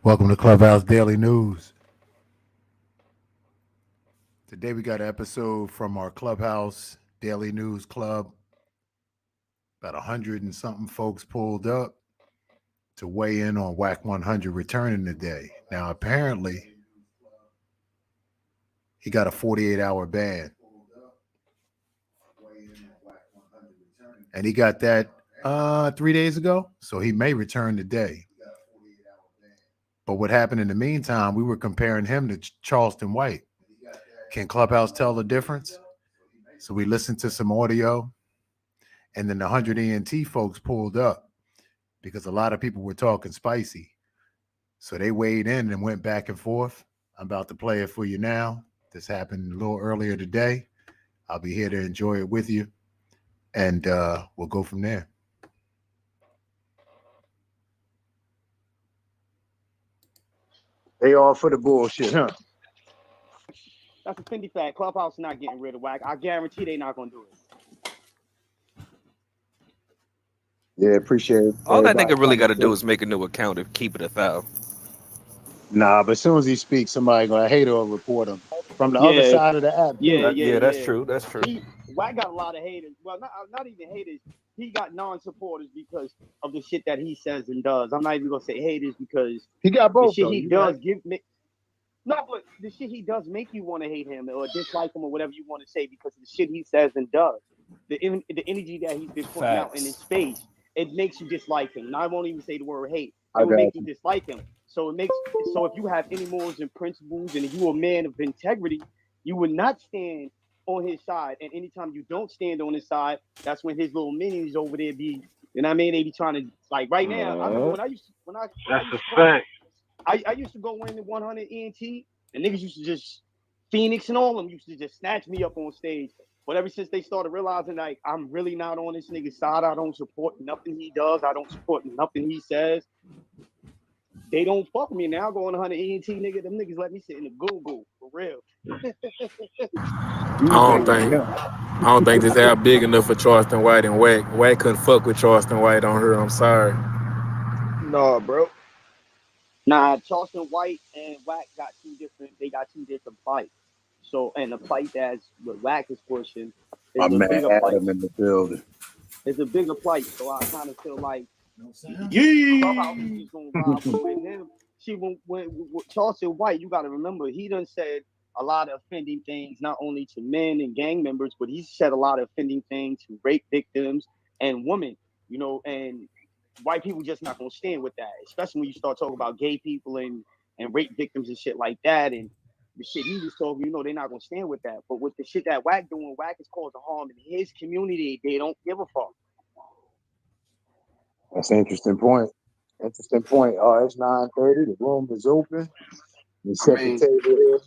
Welcome to Clubhouse Daily News. Today we got an episode from our Clubhouse Daily News Club. About 100 and something folks pulled up to weigh in on Wack 100 returning today. Now, apparently, he got a 48-hour ban. And he got that 3 days ago, so he may return today. But what happened in the meantime, we were comparing him to Charleston White. Can Clubhouse tell the difference? So we listened to some audio, and then the 100 ENT folks pulled up because a lot of people were talking spicy. So they weighed in and went back and forth. I'm about to play it for you now. This happened a little earlier today. I'll be here to enjoy it with you, and we'll go from there. They all for the bullshit, huh? That's a Fendi fact. Clubhouse not getting rid of Wack. I guarantee they not gonna do it. Yeah, appreciate it. All that nigga really got to do is make a new account and keep it 1,000. Nah, but as soon as he speaks, somebody gonna hate or report him from the other side of the app. Yeah, that's true. That's true. Wack got a lot of haters. Well, not even haters. He got non-supporters because of the shit that he says and does. I'm not even gonna say haters because he got both. The shit he does give me. No, but the shit he does make you want to hate him or dislike him or whatever you want to say because of the shit he says and does. The energy that he's been putting out in his face, it makes you dislike him. And I won't even say the word hate. It will make you dislike him. So if you have any morals and principles and you a man of integrity, you would not stand on his side. And anytime you don't stand on his side, that's when his little minions over there be, you know what I mean? They be trying to, like right now, I remember That's a fact. I used to go in the 100 ENT and niggas used to just, Phoenix and all of them used to just snatch me up on stage. But ever since they started realizing, like, I'm really not on this nigga's side, I don't support nothing he does, I don't support nothing he says, they don't fuck with me. Now I go on 100 ENT, nigga, them niggas let me sit in the Google, for real. I don't think this app big enough for Charleston White and Wack. Wack couldn't fuck with Charleston White on her. I'm sorry. No, bro. Nah, Charleston White and Wack got two different fights. So, and the fight that's what Wack is pushing is a bigger fight. In the building. It's a bigger fight, so I kind of feel like Clubhouse is just gonna ride with him. See, when Charleston White, you got to remember, he done said a lot of offending things, not only to men and gang members, but he said a lot of offending things to rape victims and women, you know, and white people just not gonna stand with that, especially when you start talking about gay people and rape victims and shit like that. And the shit he was talking, you know, they're not gonna stand with that. But with the shit that Wack doing, Wack is causing harm in his community. They don't give a fuck. That's an interesting point. It's 9:30. The room is open. We set the table here.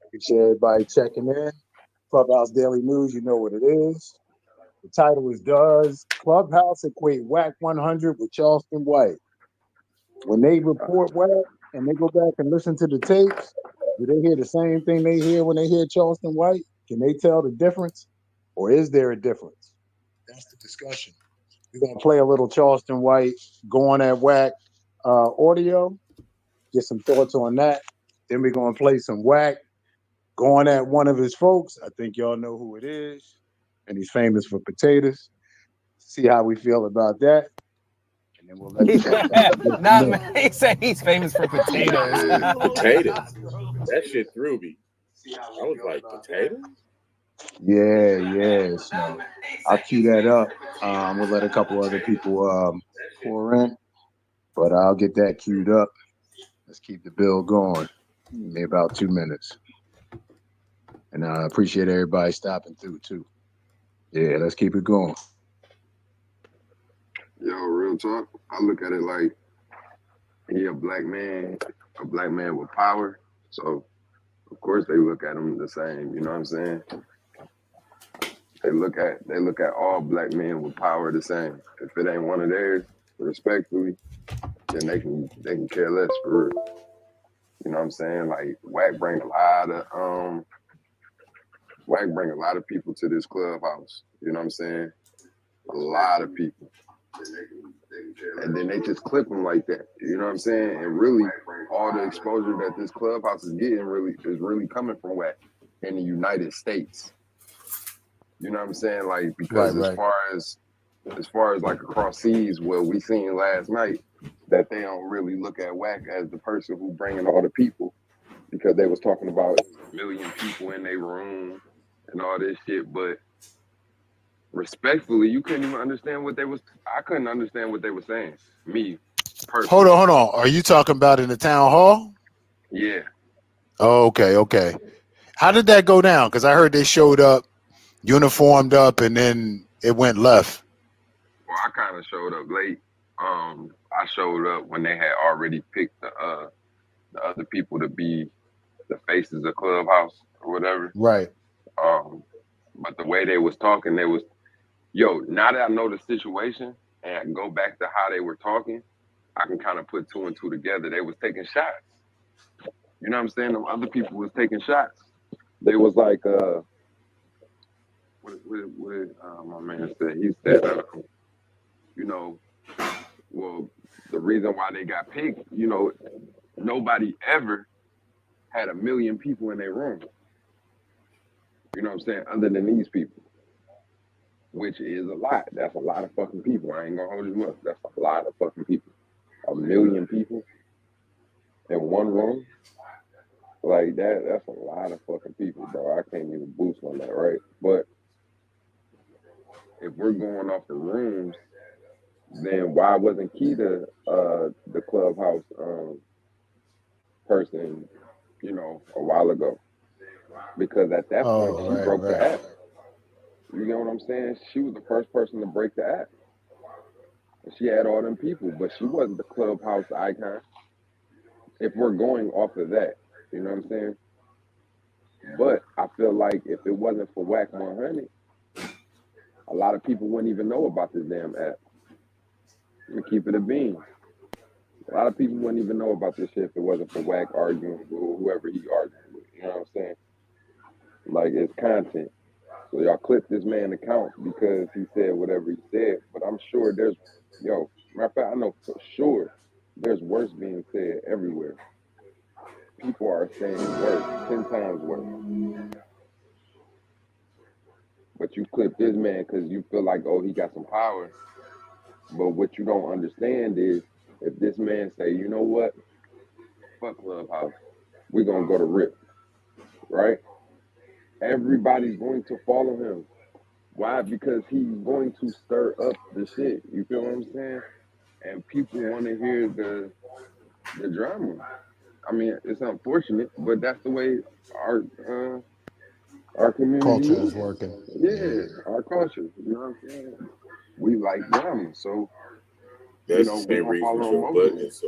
Appreciate everybody checking in. Clubhouse Daily News, you know what it is. The title is Does Clubhouse Equate Wack 100 with Charleston White? When they report Wack and they go back and listen to the tapes, do they hear the same thing they hear when they hear Charleston White? Can they tell the difference? Or is there a difference? That's the discussion. We're going to play a little Charleston White going at Wack audio, get some thoughts on that. Then we're going to play some Wack going at one of his folks. I think y'all know who it is. And he's famous for potatoes. See how we feel about that. And then we'll let man. He said he's famous for potatoes. Potatoes. That shit threw me. I was like, potatoes? Yeah. So I'll cue that up. We'll let a couple other people pour in. But I'll get that queued up. Let's keep the bill going. Maybe about 2 minutes. And I appreciate everybody stopping through too. Yeah, let's keep it going. Yo, real talk. I look at it like he a black man with power. So of course they look at him the same. You know what I'm saying? They look at all black men with power the same. If it ain't one of theirs, respectfully, then they can care less for real. You know what I'm saying? Like Wack bring a lot of people to this clubhouse. You know what I'm saying? A lot of people. and then they just clip them like that. You know what I'm saying? And really, all the exposure that this Clubhouse is getting is really coming from Wack in the United States. You know what I'm saying? Like, because as far as like across seas, what we seen last night, that they don't really look at Wack as the person who bringing all the people, because they was talking about 1 million people in their room and all this shit. But respectfully, you couldn't even understand what I couldn't understand what they were saying. Me, personally. Hold on. Are you talking about in the town hall? Yeah. Oh, okay. How did that go down? Because I heard they showed up, uniformed up, and then it went left. Well, I kind of showed up late. I showed up when they had already picked the other people to be the faces of Clubhouse or whatever. Right. But the way they was talking, they was, now that I know the situation and I go back to how they were talking, I can kind of put two and two together. They was taking shots. You know what I'm saying? The other people was taking shots. They was like, what my man said? He said, well, the reason why they got picked, nobody ever had 1 million people in their room. You know what I'm saying? Other than these people, which is a lot. That's a lot of fucking people. I ain't gonna hold you up. That's a lot of fucking people. 1 million people in one room. Like that's a lot of fucking people, bro. I can't even boost on that, right? But if we're going off the rooms, then why wasn't Keita the Clubhouse person, a while ago? Because at that point she broke the app. You get what I'm saying? She was the first person to break the app. And she had all them people, but she wasn't the Clubhouse icon. If we're going off of that, you know what I'm saying? But I feel like if it wasn't for Wack 100, a lot of people wouldn't even know about this damn app. I'm gonna keep it a bean. A lot of people wouldn't even know about this shit if it wasn't for Wack arguing with whoever he arguing with. You know what I'm saying? Like, it's content. So y'all clip this man's account because he said whatever he said. But I'm sure matter of fact, I know for sure there's worse being said everywhere. People are saying worse, 10 times worse. But you clip this man because you feel like, oh, he got some power. But what you don't understand is, if this man say, you know what, fuck Clubhouse, we're going to go to RIP, right? Everybody's going to follow him. Why? Because he's going to stir up the shit. You feel what I'm saying? And people want to hear the drama. I mean, it's unfortunate, but that's the way our community culture is working. Yeah, our culture. You know what I'm saying? We like drama, so that's the same reason Joe Budden is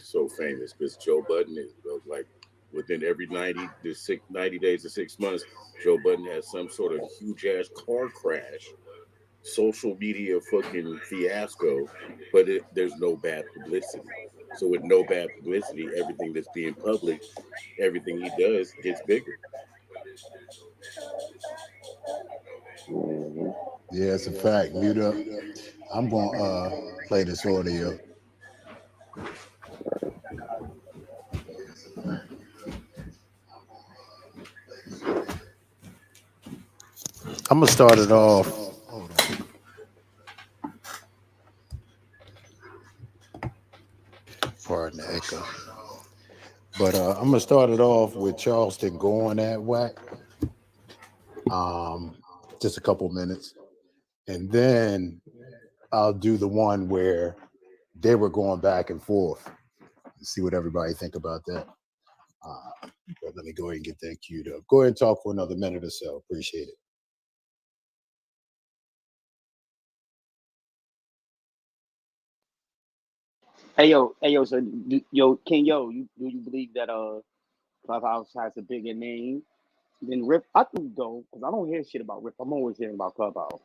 so famous, because Joe Budden is like within every 90 days to 6 months, Joe Budden has some sort of huge ass car crash, social media fucking fiasco, but there's no bad publicity. So with no bad publicity, everything that's being public, everything he does gets bigger. Mm-hmm. Yeah, it's a fact. Mute up. I'm gonna play this audio. I'm gonna start it off. Hold on. Pardon the echo. But I'm gonna start it off with Charleston going at Wack. Just a couple minutes, and then I'll do the one where they were going back and forth. See what everybody think about that. But let me go ahead and get that queued up. Go ahead and talk for another minute or so. Appreciate it. Hey yo, so do you believe that Clubhouse has a bigger name than Rip? I do though, because I don't hear shit about Rip. I'm always hearing about Clubhouse.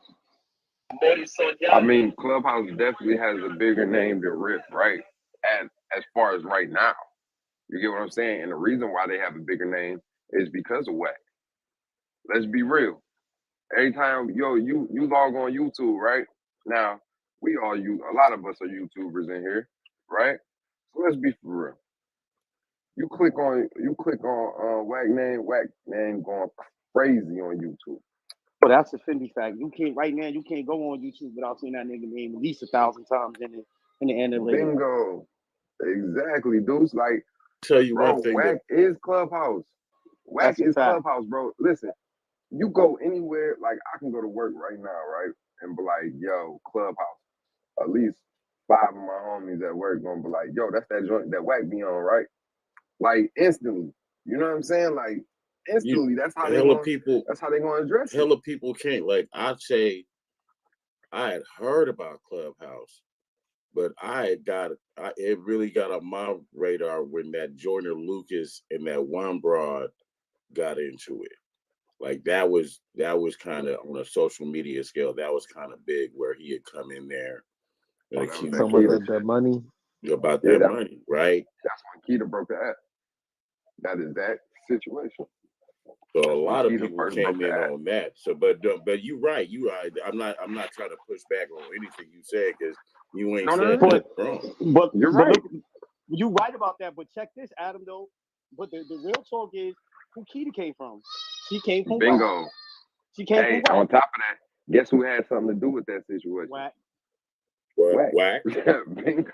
I mean, Clubhouse definitely has a bigger name than Rip, right? As far as right now. You get what I'm saying? And the reason why they have a bigger name is because of Wack. Let's be real. Every time, you log on YouTube, right? Now, a lot of us are YouTubers in here, right? So let's be for real. You click on Wack name going crazy on YouTube. But that's a Fendi fact. You can't right now. You can't go on YouTube without seeing that nigga name at least 1,000 times in the analytics. Bingo, exactly, dudes. Like, tell you bro, one thing. Wack is Clubhouse. Wack is Clubhouse, bro. Listen, you go anywhere. Like, I can go to work right now, right, and be like, "Yo, Clubhouse." At least 5 of my homies at work gonna be like, "Yo, that's that joint that Wack be on, right?" Like instantly. You know what I'm saying? Like instantly. That's how they gonna address it. Hella people can't. Like I'd say, I had heard about Clubhouse, but it really got on my radar when that Joyner Lucas and that one broad got into it. Like that was kind of on a social media scale. That was kind of big where he had come in there and accused that money. About that money, right? That's when Keita broke the app. That is that situation. So a lot of people came in on that. So, but you're right. I'm not trying to push back on anything you said because you ain't said nothing wrong. But you're right. Look, you right about that. But check this, Adam. Though, but the real talk is who Keita came from. She came from Bingo. Wack. She came from Wack. On top of that, guess who had something to do with that situation? Wack. Wack. Bingo.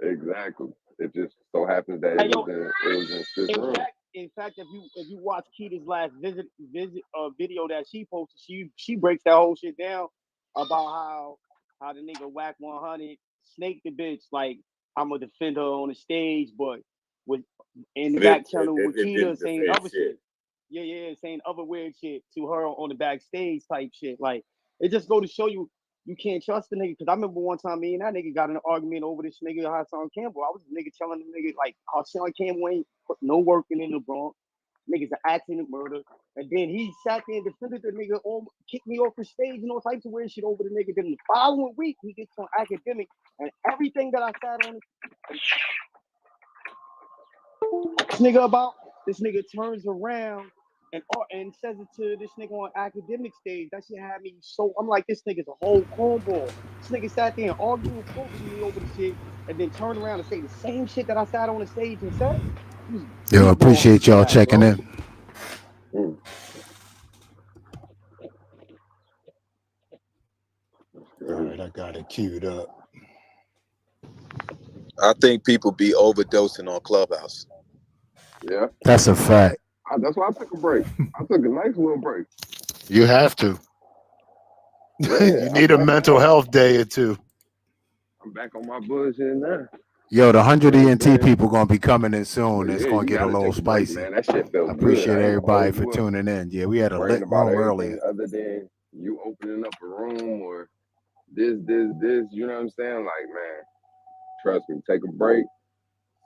Exactly. It just so happens that it was in this room. In fact, if you watch Keita's last video that she posted, she breaks that whole shit down about how the nigga Wack 100 snaked the bitch. Like, I'm gonna defend her on the stage, but in the back channel with Keita saying other shit. Yeah, saying other weird shit to her on the backstage type shit. Like, it just go to show you can't trust the nigga. Because I remember one time me and that nigga got in an argument over this nigga Hassan Campbell. I was the nigga telling the nigga like Hassan Campbell ain't put no work in the Bronx. Niggas an accident murder. And then he sat there and defended the nigga, kicked me off the stage and all types of weird shit over the nigga. Then the following week he gets on academic and everything that I sat on this nigga turns around and says it to this nigga on academic stage. That shit had me so. I'm like, this nigga's a whole cornball. This nigga sat there and argued and fought with me over the shit, and then turned around and say the same shit that I sat on the stage and said. Yo, appreciate y'all checking in. All right, I got it queued up. I think people be overdosing on Clubhouse. Yeah, that's a fact. That's why I took a break. I took a nice little break. You have to. Yeah, you need a mental health day or two. I'm back on my bullshit now. Yo, the 100 ENT people gonna be coming in soon. It's gonna get a little spicy. Break, man. That shit felt I appreciate good. everybody for tuning in. Yeah, we had a lit room earlier. Other than you opening up a room or this, you know what I'm saying? Like, man, trust me, take a break,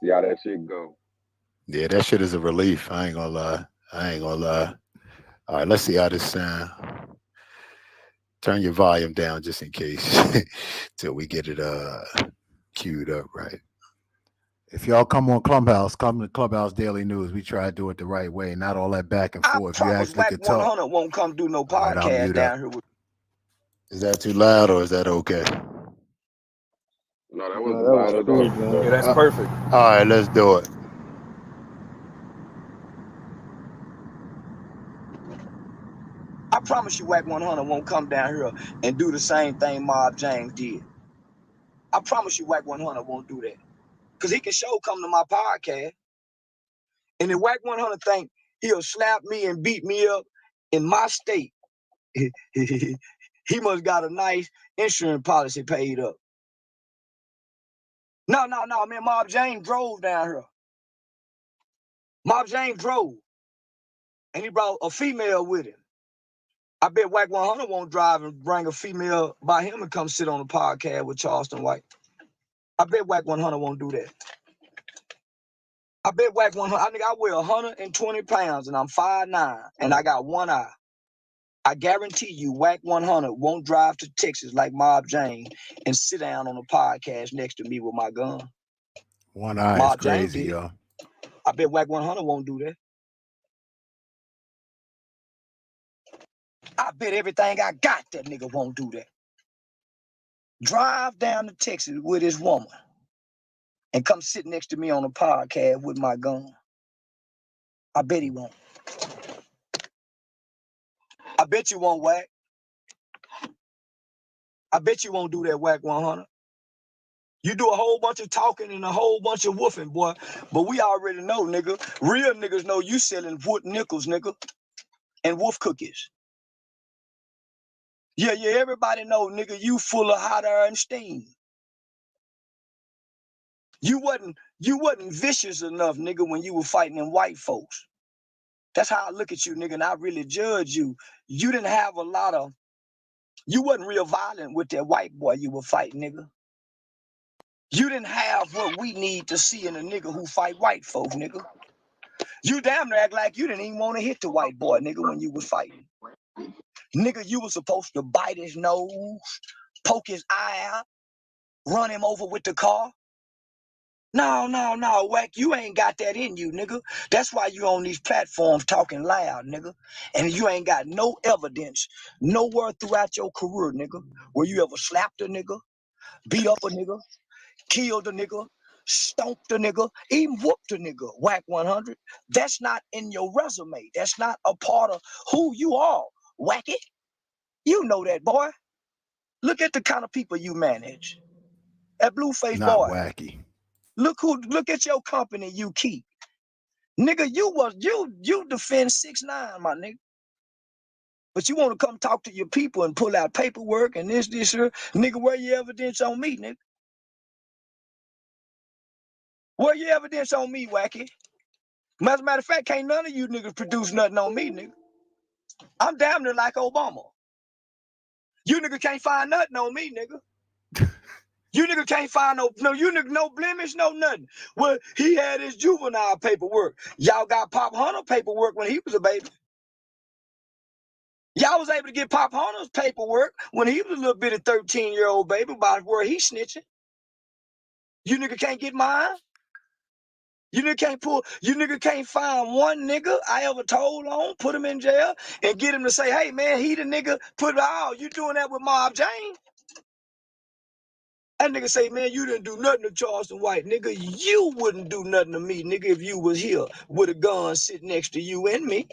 see how that shit go. Yeah, that shit is a relief. I ain't gonna lie. All right, let's see how this sound. Turn your volume down just in case till we get it queued up right. If y'all come on Clubhouse, come to Clubhouse Daily News. We try to do it the right way, not all that back and forth. You actually can talk. 100 won't come do no podcast down here. Is that too loud or is that okay? No, that wasn't loud at all. Yeah, that's perfect. All right, let's do it. I promise you Wack 100 won't come down here and do the same thing Mob James did. I promise you Wack 100 won't do that. Because he can come to my podcast. And if Wack 100 think he'll slap me and beat me up in my state, he must got a nice insurance policy paid up. No, man, Mob James drove down here. Mob James drove. And he brought a female with him. I bet Wack 100 won't drive and bring a female by him and come sit on the podcast with Charleston White. I bet Wack 100 won't do that. I bet Wack 100, I weigh 120 pounds and I'm 5'9", and I got one eye. I guarantee you Wack 100 won't drive to Texas like Mob James and sit down on a podcast next to me with my gun. One eye Mob is crazy, yo. I bet Wack 100 won't do that. I bet everything I got that nigga won't do that. drive down to Texas with his woman and come sit next to me on a podcast with my gun? I bet he won't. I bet you won't, Wack. I bet you won't do that, Wack 100. You do a whole bunch of talking and a whole bunch of woofing, boy. But we already know, nigga. Real niggas know you selling wood nickels, nigga, and wolf cookies. Yeah, everybody know, nigga, you full of hot air and steam. You wasn't vicious enough, nigga, when you were fighting them white folks. That's how I look at you, nigga, and I really judge you. You didn't have a lot of, you wasn't real violent with that white boy you were fighting, nigga. You didn't have what we need to see in a nigga who fight white folks, nigga. You damn near act like you didn't even want to hit the white boy, nigga, when you was fighting. Nigga, you was supposed to bite his nose, poke his eye out, run him over with the car. No, Wack, you ain't got that in you, nigga. That's why you on these platforms talking loud, nigga. And you ain't got no evidence nowhere throughout your career, nigga, where you ever slapped a nigga, beat up a nigga, killed a nigga, stomped a nigga, even whooped a nigga, Wack 100. That's not in your resume. That's not a part of who you are, Wacky. You know that, boy. Look at the kind of people you manage. That Blueface Not boy. Wacky. Look at your company you keep. Nigga, you defend 6ix9ine, my nigga. But you want to come talk to your people and pull out paperwork and this, here. Nigga, where your evidence on me, nigga? Where your evidence on me, Wacky? As a matter of fact, can't none of you niggas produce nothing on me, nigga. I'm damn near like Obama. You nigga can't find nothing on me, nigga. You nigga can't find no blemish, no nothing. Well, he had his juvenile paperwork. Y'all got Pop Hunter paperwork when he was a baby. Y'all was able to get Pop Hunter's paperwork when he was a little bitty 13-year-old baby about where he snitching. You nigga can't get mine. You nigga can't find one nigga I ever told on, put him in jail, and get him to say, hey man, he the nigga, you doing that with Mob James. That nigga say, man, you didn't do nothing to Charleston White. Nigga, you wouldn't do nothing to me, nigga, if you was here with a gun sitting next to you and me.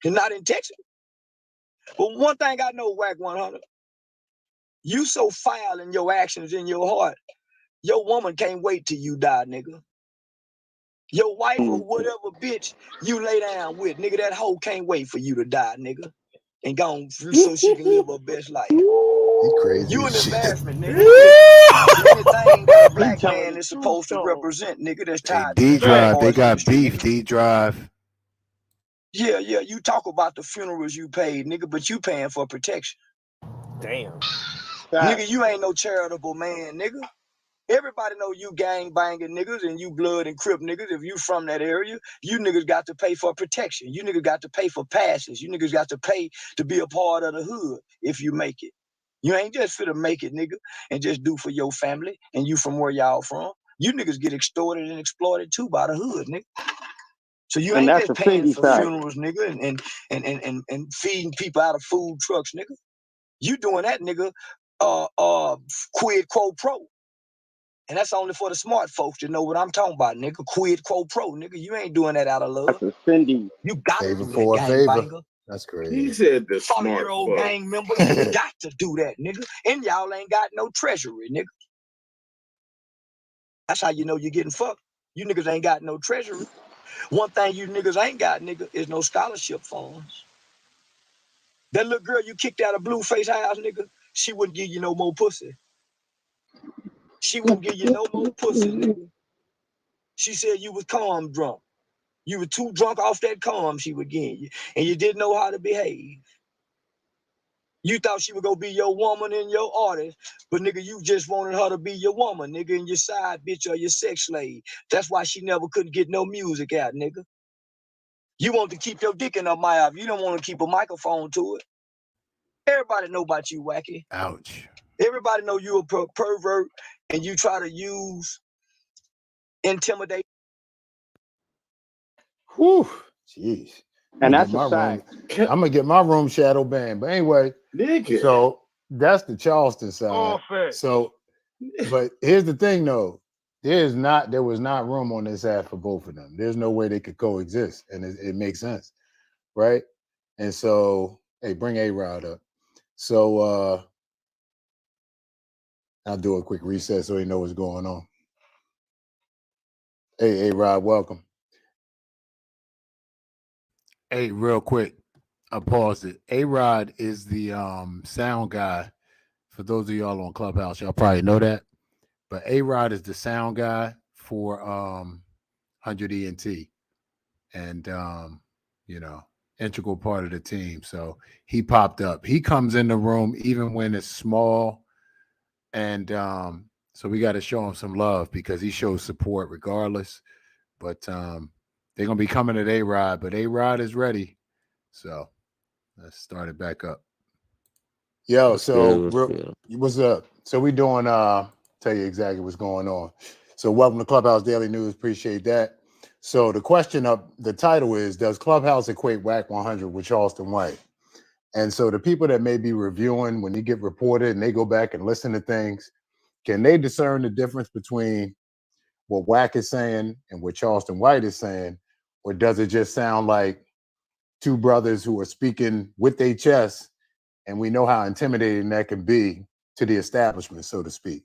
And not in Texas. But one thing I know, Wack 100, you so foul in your actions in your heart, your woman can't wait till you die, nigga. Your wife or whatever bitch you lay down with, nigga, that hoe can't wait for you to die, nigga. And gone so she can live her best life. Crazy. You an embarrassment, nigga. Anything that a black man is supposed to represent, nigga, that's tied to the D-Drive, they boys got industry, beef, nigga. D-Drive. Yeah, you talk about the funerals you paid, nigga, but you paying for protection. Damn. Nigga, you ain't no charitable man, nigga. Everybody know you gang banging niggas and you blood and crip niggas. If you from that area, you niggas got to pay for protection. You niggas got to pay for passes. You niggas got to pay to be a part of the hood if you make it. You ain't just finna make it, nigga, and just do for your family and you from where y'all from. You niggas get extorted and exploited too by the hood, nigga. So you ain't just paying for funerals, nigga, and feeding people out of food trucks, nigga. You doing that, nigga, quid quo pro. And that's only for the smart folks to know what I'm talking about, nigga. Quid quo pro, nigga. You ain't doing that out of love. That's offending. You got to Favor do for that, a gang favor. banger. That's crazy. He said the smart 40-year-old fuck. gang member, you got to do that, nigga. And y'all ain't got no treasury, nigga. That's how you know you're getting fucked. You niggas ain't got no treasury. One thing you niggas ain't got, nigga, is no scholarship funds. That little girl you kicked out of Blueface house, nigga, she wouldn't give you no more pussy. She wouldn't give you no more pussy, nigga. She said you was calm drunk. You were too drunk off that calm she would give you, and you didn't know how to behave. You thought she would go be your woman and your artist, but nigga, you just wanted her to be your woman, nigga, and your side bitch or your sex slave. That's why she never couldn't get no music out, nigga. You want to keep your dick in her mouth. You don't want to keep a microphone to it. Everybody know about you, Wacky. Ouch. Everybody know you a pervert, and you try to use intimidate. Whew. Jeez. And that's a fact. I'm gonna get my room shadow banned. But anyway, Nigga. so That's the Charleston side. All fair. So, but here's the thing, though. There was not room on this app for both of them. There's no way they could coexist, and it makes sense, right? And so, hey, bring A-Rod up. So I'll do a quick reset so he know what's going on. Hey, A-Rod, welcome. Hey, real quick, I paused it. A-Rod is the sound guy. For those of y'all on Clubhouse, y'all probably know that. But A-Rod is the sound guy for 100 ENT, and integral part of the team. So he popped up. He comes in the room even when it's small, and so we got to show him some love because he shows support regardless. But they're gonna be coming at A-Rod, but A-Rod is ready. So let's start it back up. Yo, what's up? So we doing tell you exactly what's going on. So welcome to Clubhouse Daily News. Appreciate that. So the question of the title is, does Clubhouse equate Wack 100 with Charleston White? And so the people that may be reviewing, when you get reported and they go back and listen to things, can they discern the difference between what Wack is saying and what Charleston White is saying? Or does it just sound like two brothers who are speaking with their chest, and we know how intimidating that can be to the establishment, so to speak?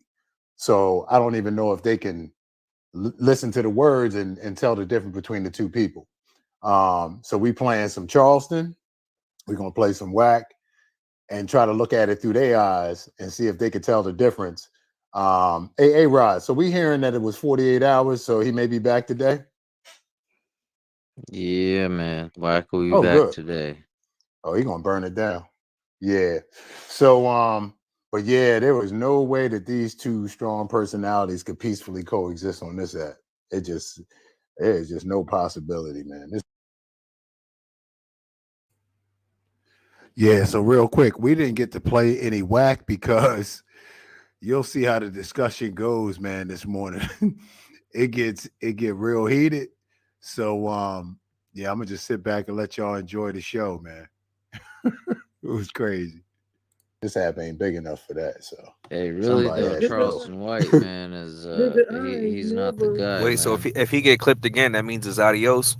So I don't even know if they can listen to the words and tell the difference between the two people. So we playing some Charleston. We're going to play some Wack and try to look at it through their eyes and see if they could tell the difference. Hey, Rod, so we hearing that it was 48 hours, so he may be back today? Yeah, man. Wack will be back today. Oh, he going to burn it down. Yeah. So, but yeah, there was no way that these two strong personalities could peacefully coexist on this app. There's just no possibility, man. Yeah, so real quick, we didn't get to play any Wack because you'll see how the discussion goes, man, this morning. it get real heated. So yeah, I'm gonna just sit back and let y'all enjoy the show, man. It was crazy. This app ain't big enough for that. So hey, really though, Charleston White, man, is he's not the guy. Wait, so if he get clipped again, that means it's adios.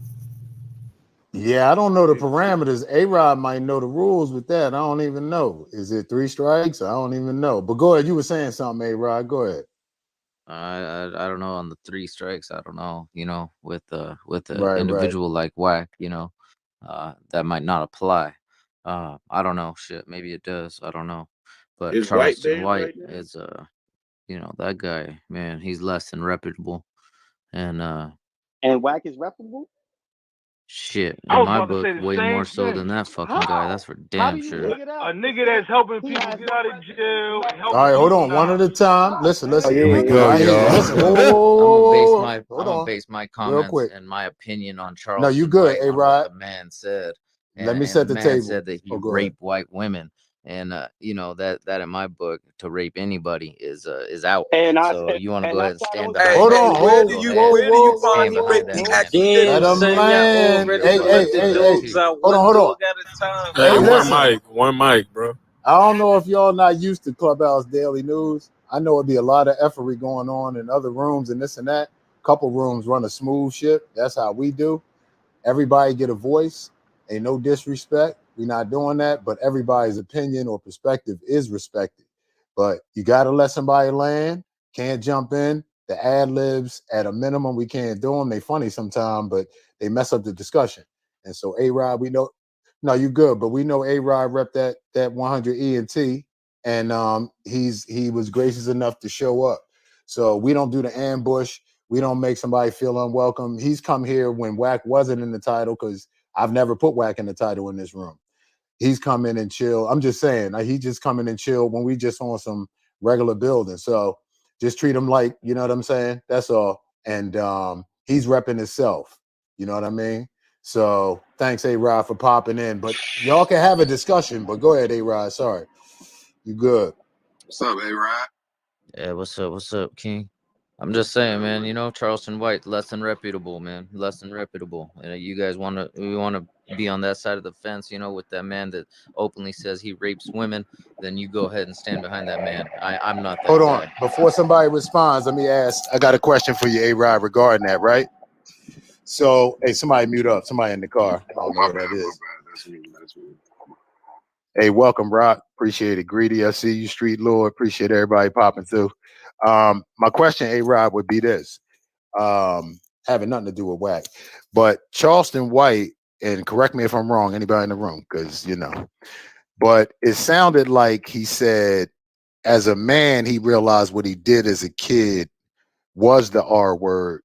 Yeah, I don't know the parameters. A-Rod might know the rules with that. I don't even know. Is it 3 strikes? I don't even know. But go ahead. You were saying something, A-Rod. Go ahead. I don't know on the 3 strikes. I don't know. With an individual like Wack, that might not apply. I don't know. Shit, maybe it does. I don't know. But Is Charleston White is that guy, man. He's less than reputable, and Wack is reputable. Shit, in my book, way more so than that fucking guy. That's for damn sure. A nigga that's helping people get out of jail. All right, hold on, one at a time. Listen. Here we go, y'all. Listen, I'm gonna base my comments and my opinion on Charleston. No, you good, White, A-Rod. the man said. Let me set the table. Man said that he raped white women, and that in my book, to rape anybody is out. So you want to go ahead and stand behind hold that. on, where do you find the rape the Let him land. Hey, hold on. Hey, one mic, bro. I don't know if y'all not used to Clubhouse Daily News. I know it'd be a lot of effery going on in other rooms and this and that. Couple rooms run a smooth ship. That's how we do. Everybody get a voice. Ain't no disrespect. We're not doing that, but everybody's opinion or perspective is respected. But you got to let somebody land. Can't jump in. The ad libs, at a minimum, we can't do them. They funny sometimes, but they mess up the discussion. And so A-Rod, we know, no, you good, but we know A-Rod rep that 100 ENT, and he was gracious enough to show up. So we don't do the ambush. We don't make somebody feel unwelcome. He's come here when Wack wasn't in the title, because I've never put Wack in the title in this room. He's come in and chill. I'm just saying, he just come in and chill when we just on some regular building. So just treat him like, you know what I'm saying? That's all. And he's repping himself. You know what I mean? So thanks, A-Rod, for popping in. But y'all can have a discussion. But go ahead, A-Rod. Sorry. You good. What's up, A-Rod? Yeah, what's up, King? I'm just saying, man. You know, Charleston White, less than reputable, man. Less than reputable. You guys we want to be on that side of the fence, you know, with that man that openly says he rapes women. Then you go ahead and stand behind that man. I'm not that Hold guy. on. Before somebody responds, let me ask. I got a question for you, A-Rod, regarding that, right? So, hey, somebody mute up. Somebody in the car. I don't know who that is. That's me. That's me. Hey, welcome, Rock. Appreciate it. Greedy, I see you, Street Lord. Appreciate everybody popping through. My question, A-Rod, would be this. Having nothing to do with Wack. But Charleston White, and correct me if I'm wrong, anybody in the room, because, you know. But it sounded like he said, as a man, he realized what he did as a kid was the R word.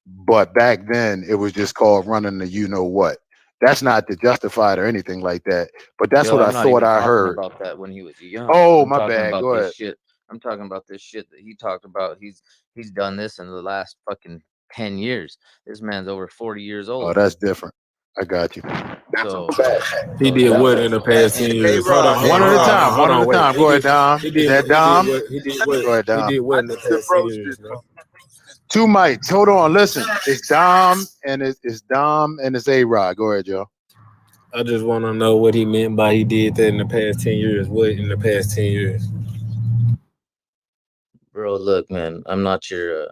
But back then, it was just called running the you know what. That's not to justify it or anything like that. But that's what I I'm not thought even I talking heard. about that when he was young. Oh, I'm my talking bad. about Go this ahead. shit. I'm talking about this shit that he talked about. He's done this in the last fucking 10 years. This man's over 40 years Oh, old. that's different. I got you. So He did what in the past 10 years? Hold on. One at a time. Hold on, wait. Go ahead, Dom. Is that Dom? He did what? Go ahead, Dom. He did what in the past 10 years, bro? Two mics. Hold on. Listen. It's Dom and it's Dom and it's A-Rod. Go ahead, Joe. I just want to know what he meant by he did that in the past 10 years. What in the past 10 years? Bro, look, man, I'm not your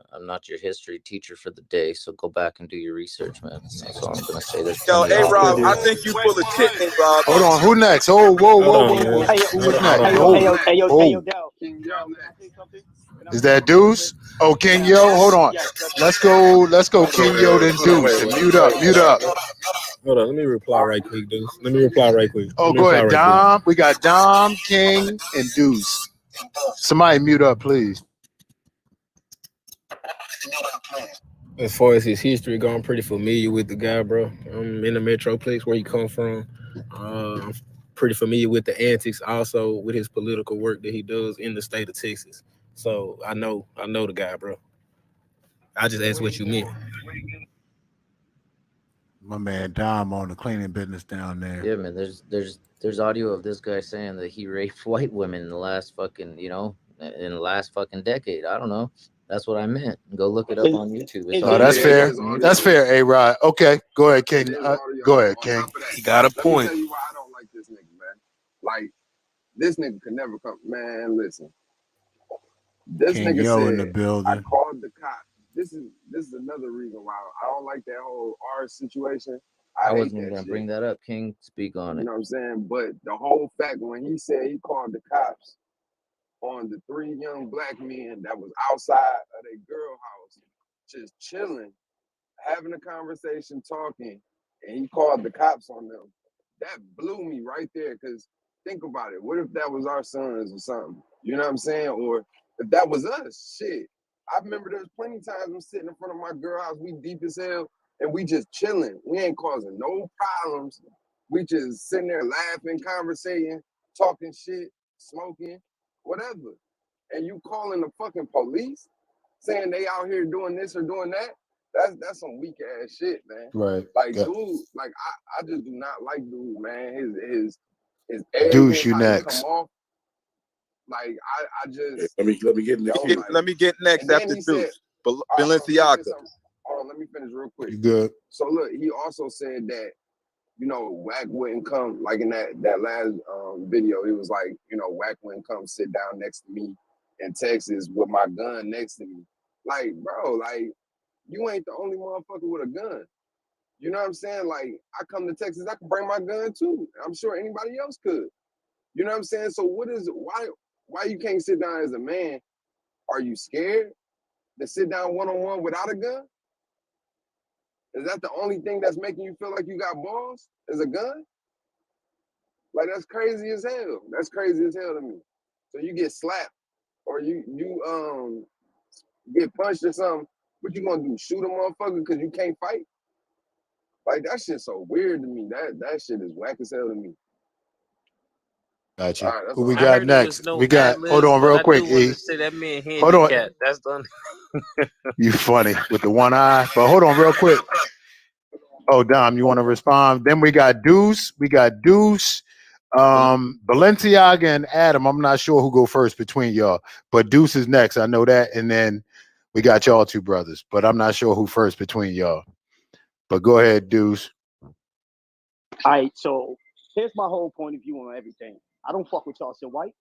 history teacher for the day, so go back and do your research, man. That's all I'm gonna say. There's Yo, plenty of A-Rob, authors. I think you full of shit, A-Rob. Hold on. Who next? Oh, whoa. Who's next? Is that Deuce? Oh, King Yo. Hold on. Let's go, King Yo, then Deuce. And mute up. Hold on, let me reply right quick, dude. Oh, go ahead, Dom. We got Dom, King, and Deuce. Somebody mute up, please. As far as his history go, I'm pretty familiar with the guy, bro. I'm in the Metroplex where he come from. I'm pretty familiar with the antics, also with his political work that he does in the state of Texas. So I know the guy, bro. I just asked what you meant. My man Dom on the cleaning business down there. Yeah, man. There's audio of this guy saying that he raped white women in the last fucking, in the last fucking decade. I don't know. That's what I meant. Go look it up on YouTube. Oh, that's fair. That's fair, A-Rod. Okay, go ahead, King. Go ahead, King. He got a Let me point. tell you why I don't like this nigga, man. Like, this nigga could never come. Man, listen. This King nigga Yo said, in the building. I called the cops. This is another reason why I don't like that whole R situation. I wasn't even gonna bring that up. King, speak on it. You know what I'm saying? But the whole fact when he said he called the cops on the 3 young black men that was outside of their girl house, just chilling, having a conversation, talking, and he called the cops on them. That blew me right there, because think about it. What if that was our sons or something? You know what I'm saying? Or if that was us, shit. I remember there's plenty of times I'm sitting in front of my girl house, we deep as hell, and we just chilling. We ain't causing no problems. We just sitting there laughing, conversating, talking shit, smoking, whatever. And you calling the fucking police saying they out here doing this or doing that? That's some weak ass shit, man. Right. Like, dude, like I just do not like dude, man. His arrogance, Deuce, you how he next. come off. Like I just let me get next. Let me get next after Deuce. Balenciaga. Hold on, let me finish real quick. You good? So look, he also said that, Wack wouldn't come, like in that last video, he was like, Wack wouldn't come sit down next to me in Texas with my gun next to me. Like, bro, like, you ain't the only motherfucker with a gun. You know what I'm saying? Like, I come to Texas, I can bring my gun too. I'm sure anybody else could. You know what I'm saying? So why you can't sit down as a man? Are you scared to sit down one-on-one without a gun? Is that the only thing that's making you feel like you got balls? Is a gun? Like, that's crazy as hell. That's crazy as hell to me. So you get slapped or you get punched or something, what you gonna do? Shoot a motherfucker because you can't fight? Like, that shit's so weird to me. That shit is whack as hell to me. Got you. All right, Who we got next? We got. Hold on, real quick, E. That man Hold on. That's done. You funny with the one eye, but hold on, real quick. Oh, Dom, you want to respond? Then we got Deuce. Balenciaga and Adam. I'm not sure who go first between y'all, but Deuce is next. I know that, and then We got y'all two brothers, but I'm not sure who first between y'all. But go ahead, Deuce. All right, so here's my whole point of view on everything. I don't fuck with Charleston White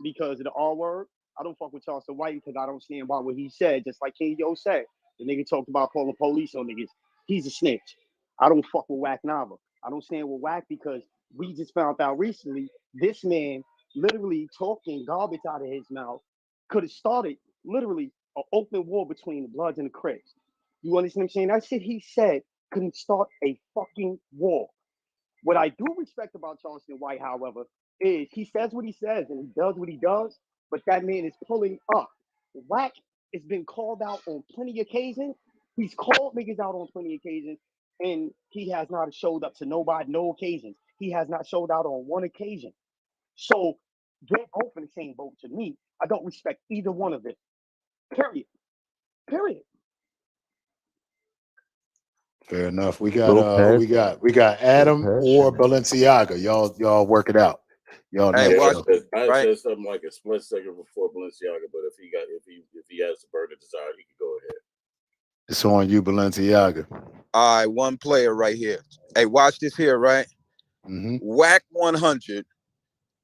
because of the R word. I don't fuck with Charleston White because I don't stand by what he said. Just like King Yo said, the nigga talked about calling police on niggas. He's a snitch. I don't fuck with Wack Nava. I don't stand with Wack because we just found out recently this man literally talking garbage out of his mouth could have started literally an open war between the Bloods and the Crips. You understand what I'm saying? That shit he said couldn't start a fucking war. What I do respect about Charleston White, however, is he says what he says and he does what he does, but that man is pulling up. Wack has been called out on plenty of occasions. He's called niggas out on plenty of occasions, and he has not showed up to nobody, no occasions. He has not showed out on one occasion. So they're both in the same boat to me. I don't respect either one of them. Period. Period. Fair enough. We got we got Adam or Balenciaga. Y'all work it out. Y'all Hey, next. watch Yo. I said something like a split second before Balenciaga, but if he has the burden of desire, he can go ahead. It's on you, Balenciaga. All right, one player right here. Hey, watch this here, right? Wack 100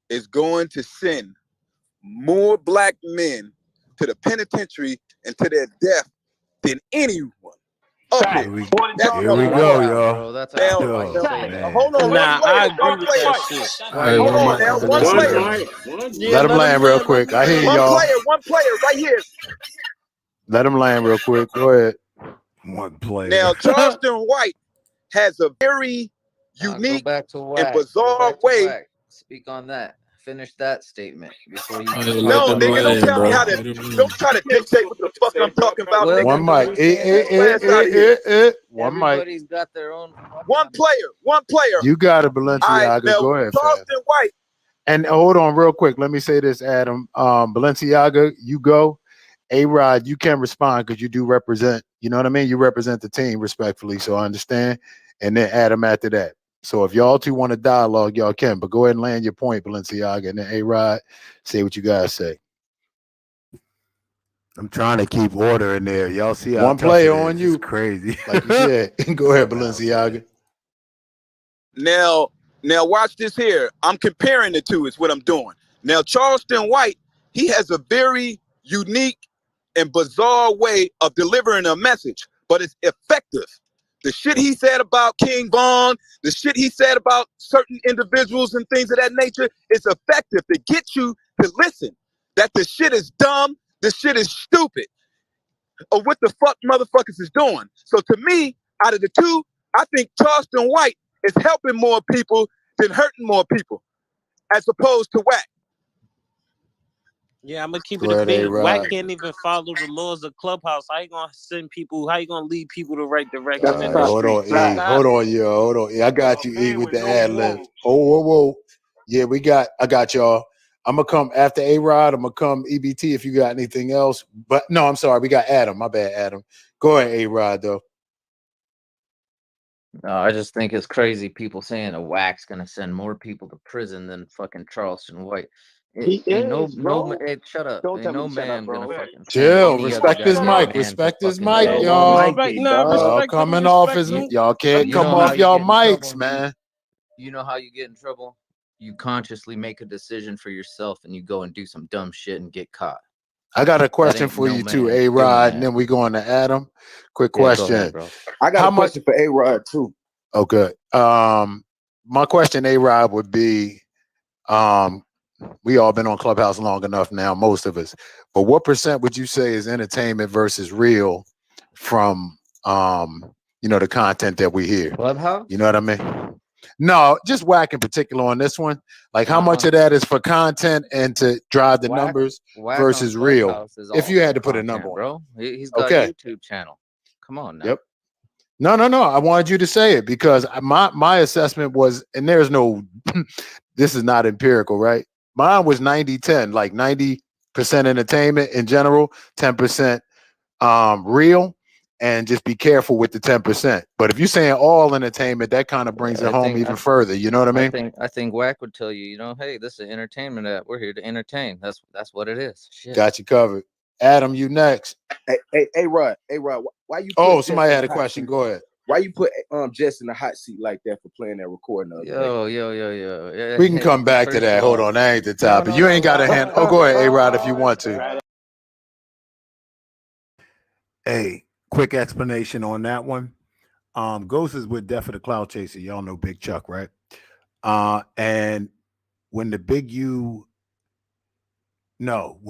is going to send more black men to the penitentiary and to their death than anyone. Here we go, y'all. That's now, hold on, Nah, I agree with that shit. Hold on now, one player. Let him land real quick. I hear y'all. One player right here. Let him land real quick. Go ahead. One player. Now, Charleston White has a very unique and bizarre way. Speak on that. Finish that statement before you. No, nigga, don't tell me how to. Don't try to dictate what the fuck I'm talking about. Well, one mic. One mic. Everybody's got their own. One player. You got it, Balenciaga. Go ahead, Charleston White. And hold on real quick. Let me say this, Adam. Balenciaga, you go. A-Rod, you can respond because you do represent, you know what I mean? You represent the team respectfully, so I understand. And then Adam after that. So if y'all two want to dialogue, y'all can. But go ahead and land your point, Balenciaga. And then A-Rod, say what you guys say. I'm trying to keep order in there. Y'all see how one player on you. It's crazy. Like you said. Go ahead, Balenciaga. Now watch this here. I'm comparing the two is what I'm doing. Now, Charleston White, he has a very unique and bizarre way of delivering a message, but it's effective. The shit he said about King Von, the shit he said about certain individuals and things of that nature is effective to get you to listen. That the shit is dumb, the shit is stupid, or what the fuck motherfuckers is doing. So to me, out of the two, I think Charleston White is helping more people than hurting more people, as opposed to Wack. Yeah, I'm gonna keep it a bit. Wack can't even follow the laws of Clubhouse. How you gonna send people? How you gonna lead people the right direction? Hold on, hold on, yo, hold on. I got you, E, with the ad lib. Oh, whoa. Yeah, I got y'all. I'm gonna come after A-Rod. I'm gonna come EBT if you got anything else. But no, I'm sorry. We got Adam. My bad, Adam. Go ahead, A-Rod, though. No, I just think it's crazy people saying a Wack's gonna send more people to prison than fucking Charleston White. Hey, shut up. Don't ain't tell no me shut man up, bro. gonna fucking chill. Respect his mic. Respect his mic, y'all. Y'all coming off his. Y'all can't come off y'all mics, man. You know how you get in trouble? You consciously make a decision for yourself and you go and do some dumb shit and get caught. I got a question for you too, A-Rod, and then we go on to Adam. Quick question. Ahead, bro. I got a question for A-Rod too. Okay. My question, A-Rod, would be, we all been on Clubhouse long enough now, most of us. But what percent would you say is entertainment versus real from the content that we hear? Clubhouse? You know what I mean? No, just Wack in particular on this one. Like how much of that is for content and to drive the numbers versus real? If you had to put a number on, bro. He's got a YouTube channel. Come on now. Yep. No. I wanted you to say it because my assessment was, and there's no, this is not empirical, right? Mine was 90-10, like 90% entertainment in general, 10% real, and just be careful with the 10%. But if you're saying all entertainment, that kind of brings it home even further. You know what I mean? I think Wack would tell you, hey, this is an entertainment app. We're here to entertain. That's what it is. Shit. Got you covered. Adam, you next. Hey, Rod, why you? Oh, somebody had a question. Go ahead. Why you put Jess in the hot seat like that for playing that recording? Yo. We can come back to that. Hold on, that ain't the topic. You ain't got a hand. Oh, go ahead, A-Rod, if you want to. Hey, quick explanation on that one. Ghost is with Death of the Cloud Chaser. Y'all know Big Chuck, right? And when the Nikita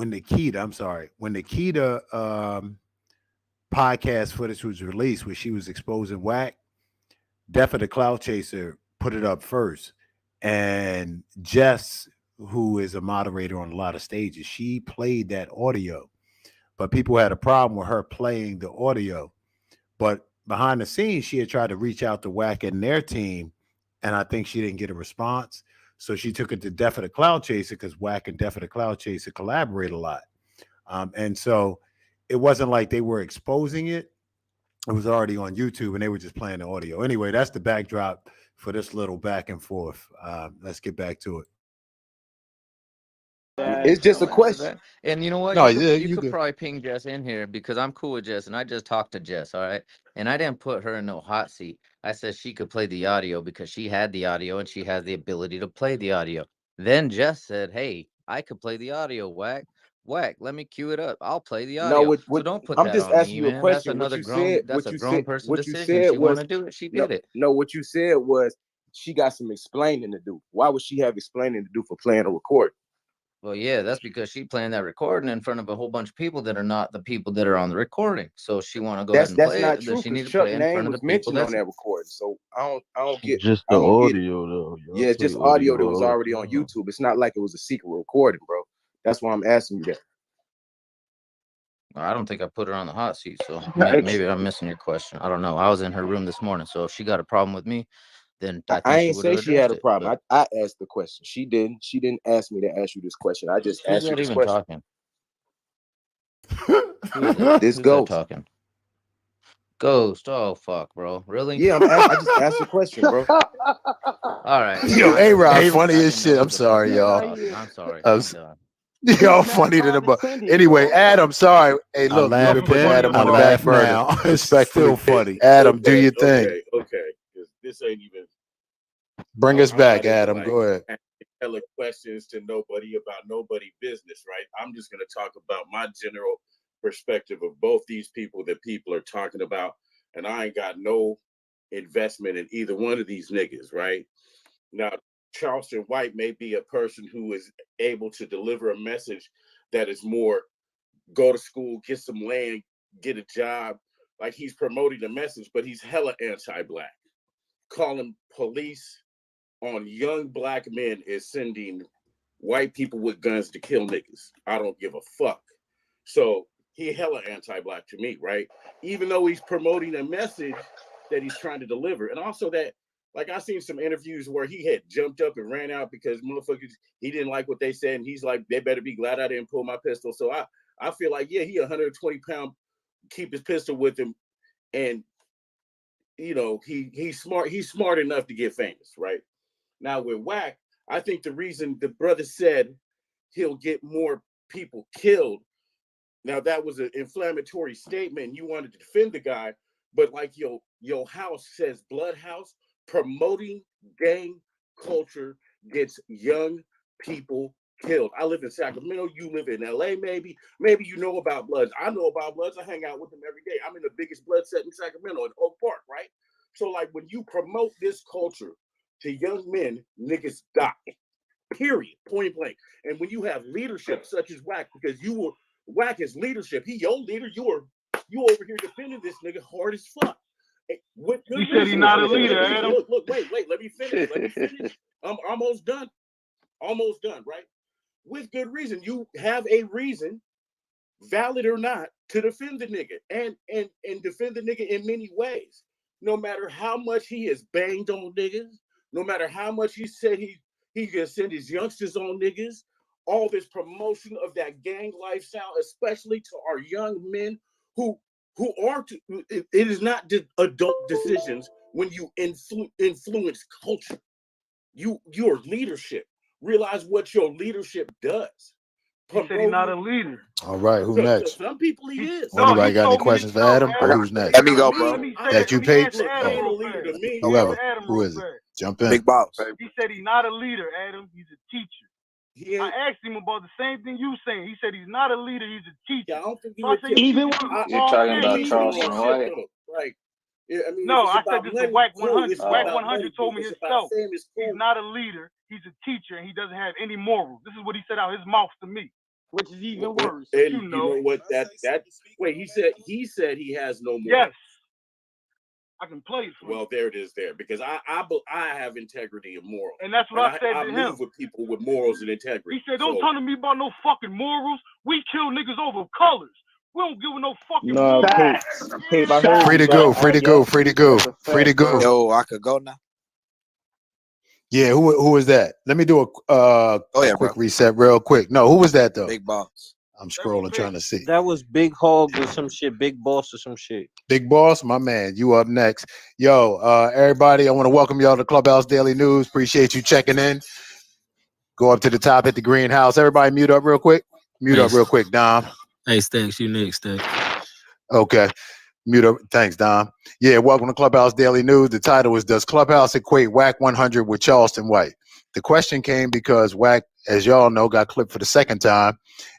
podcast footage was released, where she was exposing Wack, Death of the Cloud Chaser put it up first. And Jess, who is a moderator on a lot of stages, she played that audio. But people had a problem with her playing the audio. But behind the scenes, she had tried to reach out to Wack and their team, and I think she didn't get a response. So she took it to Death of the Cloud Chaser, because Wack and Death of the Cloud Chaser collaborate a lot. And so it wasn't like they were exposing it. It was already on YouTube, and they were just playing the audio. Anyway, that's the backdrop for this little back and forth. Let's get back to it. It's just a question. And you know what? No, you could good. probably ping Jess in here, because I'm cool with Jess, and I just talked to Jess, all right? And I didn't put her in no hot seat. I said she could play the audio because she had the audio and she has the ability to play the audio. Then Jess said, hey, I could play the audio, Wack, let me cue it up. I'll play the audio. No, So don't put I'm that just on asking me, you a man. That's question. another grown person What you decision. said She was want to do it, she did it. No, what you said was she got some explaining to do. Why would she have explaining to do for playing a recording? Well, yeah, that's because she's playing that recording in front of a whole bunch of people that are not the people that are on the recording. So she want to go ahead and That's play not it. true, She because need to Chuck's play it in name front of the was people mentioned on that's. that recording. So I don't get Just the audio though. Yeah, it's just audio that was already on YouTube. It's not like it was a secret recording, bro. That's why I'm asking you that. I don't think I put her on the hot seat, so maybe I'm missing your question. I don't know. I was in her room this morning, so if she got a problem with me, then I think I she ain't would say have she had addressed a it. problem. I asked the question. She didn't ask me to ask you this question. I just Who's asked you that this even question. talking? Who's that? This Who's Ghost. that talking? Ghost. Oh fuck, bro. Really? Yeah, I just asked a question, bro. All right. Yo, A-Rod, funny as shit. I'm sorry, y'all. I'm sorry. I'm done. Y'all funny to the anyway. Adam, sorry. Hey, look, we laugh put then, Adam I on the laugh back burner. now. It's Respectfully, still funny. Adam, do your thing. Okay. Because this ain't even. Bring us I'm back, not into, Adam. Go ahead. Hella questions to nobody about nobody business, right? I'm just gonna talk about my general perspective of both these people that people are talking about, and I ain't got no investment in either one of these niggas, right? Now, Charleston White may be a person who is able to deliver a message that is more go to school, get some land, get a job. Like he's promoting the message, but he's hella anti-black. Calling police on young black men is sending white people with guns to kill niggas. I don't give a fuck. So he hella anti-black to me, right? Even though he's promoting a message that he's trying to deliver. And also that, like I seen some interviews where he had jumped up and ran out because motherfuckers, he didn't like what they said. And he's like, they better be glad I didn't pull my pistol. So I feel like, yeah, he 120 pound, keep his pistol with him. And, you know, he's smart enough to get famous, right? Now with Wack, I think the reason the brother said he'll get more people killed. Now that was an inflammatory statement. You wanted to defend the guy, but like your house says, Bloodhouse, promoting gang culture gets young people killed. I live in Sacramento. You live in LA, maybe. Maybe you know about Bloods. I know about Bloods. I hang out with them every day. I'm in the biggest blood set in Sacramento, in Oak Park, right? So like when you promote this culture to young men, niggas die. Period. Point blank. And when you have leadership such as Wack, because Wack is leadership. He your leader. You over here defending this nigga hard as fuck. What good He said he's not a leader, Adam. Look, wait. Let me finish. I'm almost done. Almost done, right? With good reason. You have a reason, valid or not, to defend the nigga and defend the nigga in many ways. No matter how much he has banged on niggas, no matter how much he said he can send his youngsters on niggas, all this promotion of that gang lifestyle, especially to our young men who are it is not adult decisions when you influence culture. Your leadership. Realize what your leadership does. He said he's not a leader. All right, who next? Some people he is. Anybody got any questions for Adam? Or who's next? Let me go, bro. Let me say That you, Papes? Adam Oh, real fast. whoever. Adam Who real is it? fast. Jump in. Big boss. He said he's not a leader, Adam. He's a teacher. I asked him about the same thing you saying. He said he's not a leader. He's a teacher. Yeah, I don't think So I said, even You're talking about Charleston White. Like, yeah, I mean, no, if I it's said about this money, is Wack cool. 100. It's Wack about 100 money. told me If it's about himself. fame, it's cool. He's not a leader. He's a teacher, and he doesn't have any morals. This is what he said out his mouth to me. Which is even worse. And you know what? That wait, he said he has no morals. Yes. I can play it for you. Well, there it is there, because I have integrity and morals. And that's what I said to him. I move with people with morals and integrity. He said, don't talk to me about no fucking morals. We kill niggas over colors. We don't give no fucking morals. Pape, I heard Free to go, free to go, free to go, free to go. Yo, I could go now. Yeah, who was that? Let me do a quick reset real quick. No, who was that though? Big boss. I'm scrolling trying to see. That was Big Hog or some shit, Big Boss or some shit. Big Boss, my man, you up next. Yo, everybody, I want to welcome y'all to Clubhouse Daily News. Appreciate you checking in. Go up to the top, hit the greenhouse. Everybody mute up real quick. Mute up real quick, Dom. Hey, Stacks, you next, Stacks. Okay. Mute up. Thanks, Dom. Yeah, welcome to Clubhouse Daily News. The title is, Does Clubhouse equate Wack 100 with Charleston White? The question came because Wack, as y'all know, got clipped for the second time.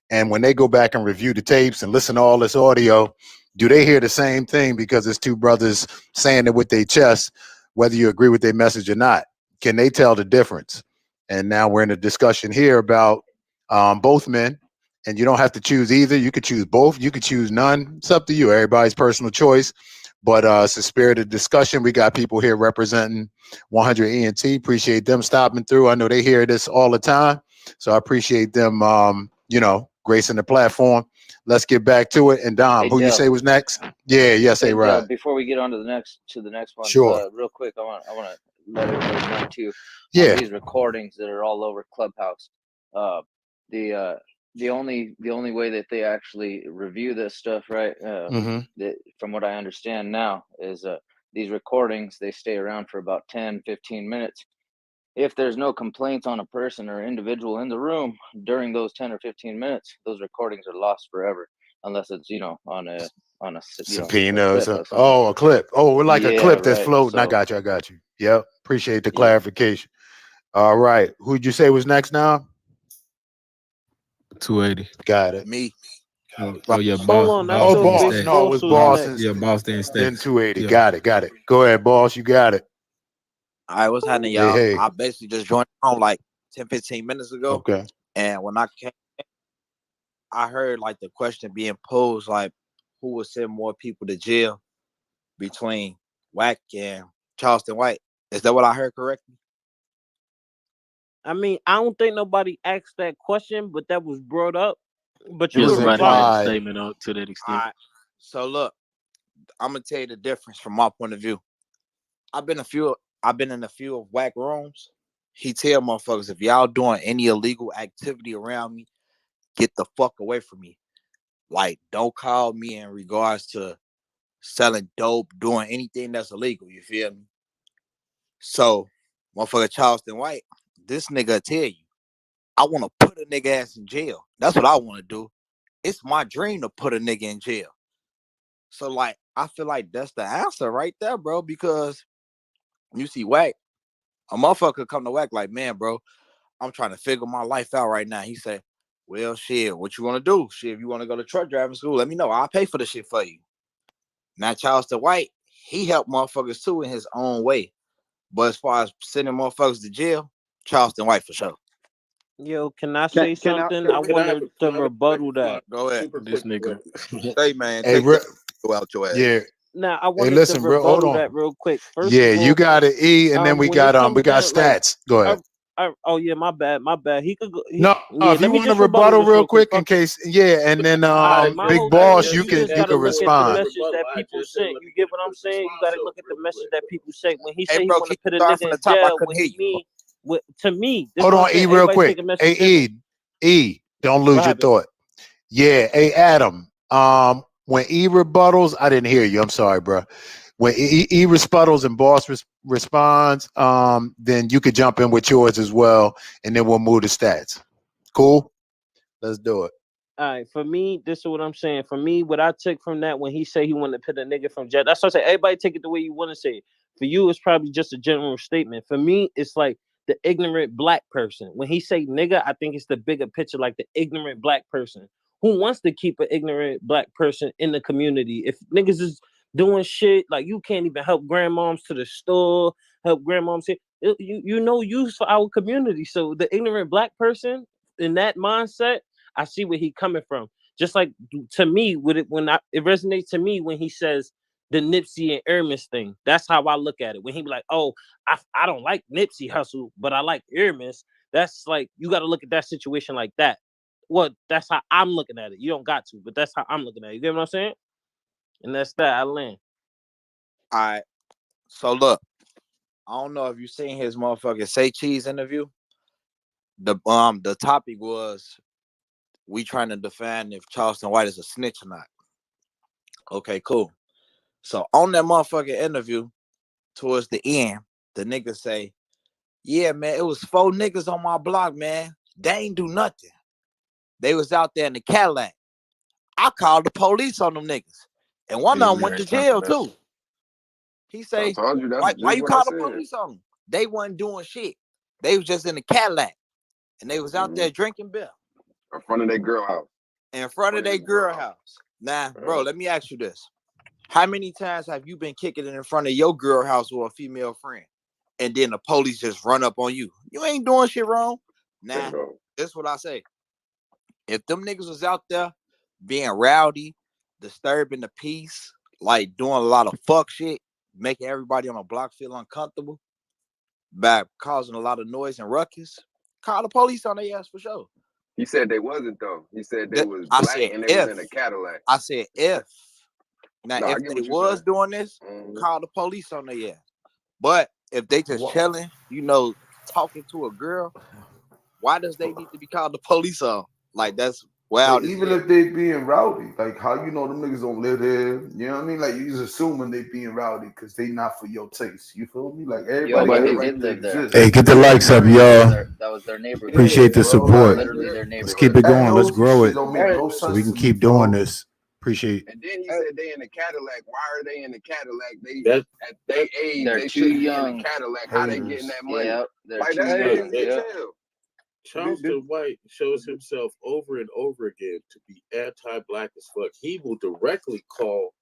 And when they go back and review the tapes and listen to all this audio, do they hear the same thing because it's two brothers saying it with their chest, whether you agree with their message or not? Can they tell the difference? And now we're in a discussion here about both men. And you don't have to choose either. You could choose both. You could choose none. It's up to you. Everybody's personal choice. But it's a spirited discussion. We got people here representing 100 ENT. Appreciate them stopping through. I know they hear this all the time. So I appreciate them, gracing the platform. Let's get back to it. And Dom, Hey, who you Dub. say was next? Yeah, yes, Hey, right. before we get on to the next one, Sure. real quick, I want to let everybody know too. Yeah. These recordings that are all over Clubhouse. The only way that they actually review this stuff, right? That, from what I understand now, is these recordings, they stay around for about 10, 15 minutes. If there's no complaints on a person or individual in the room during those 10 or 15 minutes, those recordings are lost forever, unless it's on a Subpoena or something. Oh, a clip. Oh, we're like a clip that's floating. So, I got you. Yep. Appreciate the clarification. All right. Who'd you say was next now? 280. Got it. Me. Oh yeah, Hold Boss. on, Oh, Boss. Stacks. No, it was was Boss. next. Yeah, Boss then Stacks. Then 280. Yeah. Got it. Go ahead, Boss. You got it. All right, what's happening, y'all? Hey. I basically just joined home like 10, 15 minutes ago. Okay. And when I came in, I heard like the question being posed, like, who would send more people to jail between Wack and Charleston White? Is that what I heard correctly? I mean, I don't think nobody asked that question, but that was brought up. But you It was can reply. implied. Statement out to that extent. All right. So look, I'm gonna tell you the difference from my point of view. I've been in a few of Wack rooms. He tell motherfuckers, if y'all doing any illegal activity around me, get the fuck away from me. Like, don't call me in regards to selling dope, doing anything that's illegal. You feel me? So, motherfucker Charleston White, this nigga tell you, I want to put a nigga ass in jail. That's what I want to do. It's my dream to put a nigga in jail. So, like, I feel like that's the answer right there, bro, because you see Wack, a motherfucker come to Wack like, man, bro, I'm trying to figure my life out right now. He said, well, shit, what you want to do? Shit, if you want to go to truck driving school, let me know. I'll pay for the shit for you. Now, Charleston White, he helped motherfuckers too in his own way. But as far as sending motherfuckers to jail, Charleston White for sure. Yo, can I say something? I wanted to rebuttal that. Go ahead. This nigga. Hey, man, Hey, take that go out your ass. Yeah. Now I Hey, wanted listen, to bro. Hold rebuttal on. that real quick. First Yeah, of all, you got it, E, and then we when got it comes down, stats. Go ahead. Oh yeah, my bad. He could go. No, if you want to rebuttal real quick in case, and then Big Boss, you can respond. At the message that people sent. You get what I'm saying? You got to look at the message that people say. When he say he bro, want to keep put a starting nigga from in the top. I jail, couldn't what hear he you. mean? To me, this Hold what on, I'm saying. E, real Everybody quick. take a message Hey, E, don't lose your thought. Yeah, hey, Adam. When E rebuttals, I didn't hear you. I'm sorry, bro. When E rebuttals and Boss responds, then you could jump in with yours as well, and then we'll move to stats. Cool? Let's do it. All right, for me, this is what I'm saying. For me, what I took from that when he said he wanted to put a nigga from Jet, that's what I say. Everybody take it the way you want to say it. For you, it's probably just a general statement. For me, it's like the ignorant black person. When he say nigga, I think it's the bigger picture, like the ignorant black person who wants to keep an ignorant black person in the community. If niggas is doing shit like you can't even help grandmoms to the store, help grandmoms here, you know use for our community. So the ignorant black person in that mindset, I see where he coming from. Just like to me, it resonates to me when he says the Nipsey and Hermes thing. That's how I look at it. When he be like, "Oh, I don't like Nipsey Hussle, but I like Hermes." That's like you got to look at that situation like that. Well, that's how I'm looking at it. You don't got to, but that's how I'm looking at it. You get what I'm saying? And that's that. I land. All right. So look, I don't know if you seen his motherfucking Say Cheese interview. The topic was we trying to define if Charleston White is a snitch or not. Okay, cool. So on that motherfucking interview, towards the end, the nigga say, "Yeah, man, it was 4 niggas on my block, man. They ain't do nothing. They was out there in the Cadillac. I called the police on them niggas, and one of them went to jail too." He say, "Why you call the police on them? They wasn't doing shit. They was just in the Cadillac, and they was out there drinking beer in front of their girl house. In front of their girl house. Now, bro, let me ask you this: how many times have you been kicking it in front of your girl house or a female friend, and then the police just run up on you? You ain't doing shit wrong. Nah, that's what I say. If them niggas was out there being rowdy, disturbing the peace, like doing a lot of fuck shit, making everybody on the block feel uncomfortable, by causing a lot of noise and ruckus, call the police on their ass for sure. He said they wasn't though. He said they was black and they was in a Cadillac. I said if. Now, if they was doing this, call the police on their ass. But if they just chilling, talking to a girl, why does they need to be called the police on? Like, that's wild. Like, even if they being rowdy, like how you know them niggas don't live there, you know what I mean? Like you just assuming they being rowdy because they not for your taste. You feel me? Like everybody live there. Hey, get the likes up, y'all. That was their neighborhood. Appreciate the support. Literally their neighborhood. Let's keep it going. Let's grow it don't make no so we can sense keep doing this. Appreciate. And then he said they in the Cadillac. Why are they in the Cadillac? They at their age, they too should young. be in the Cadillac. How they getting that money? Yep, they're like too that's young. crazy as hell. Charleston White shows himself over and over again to be anti-black as fuck. He will directly call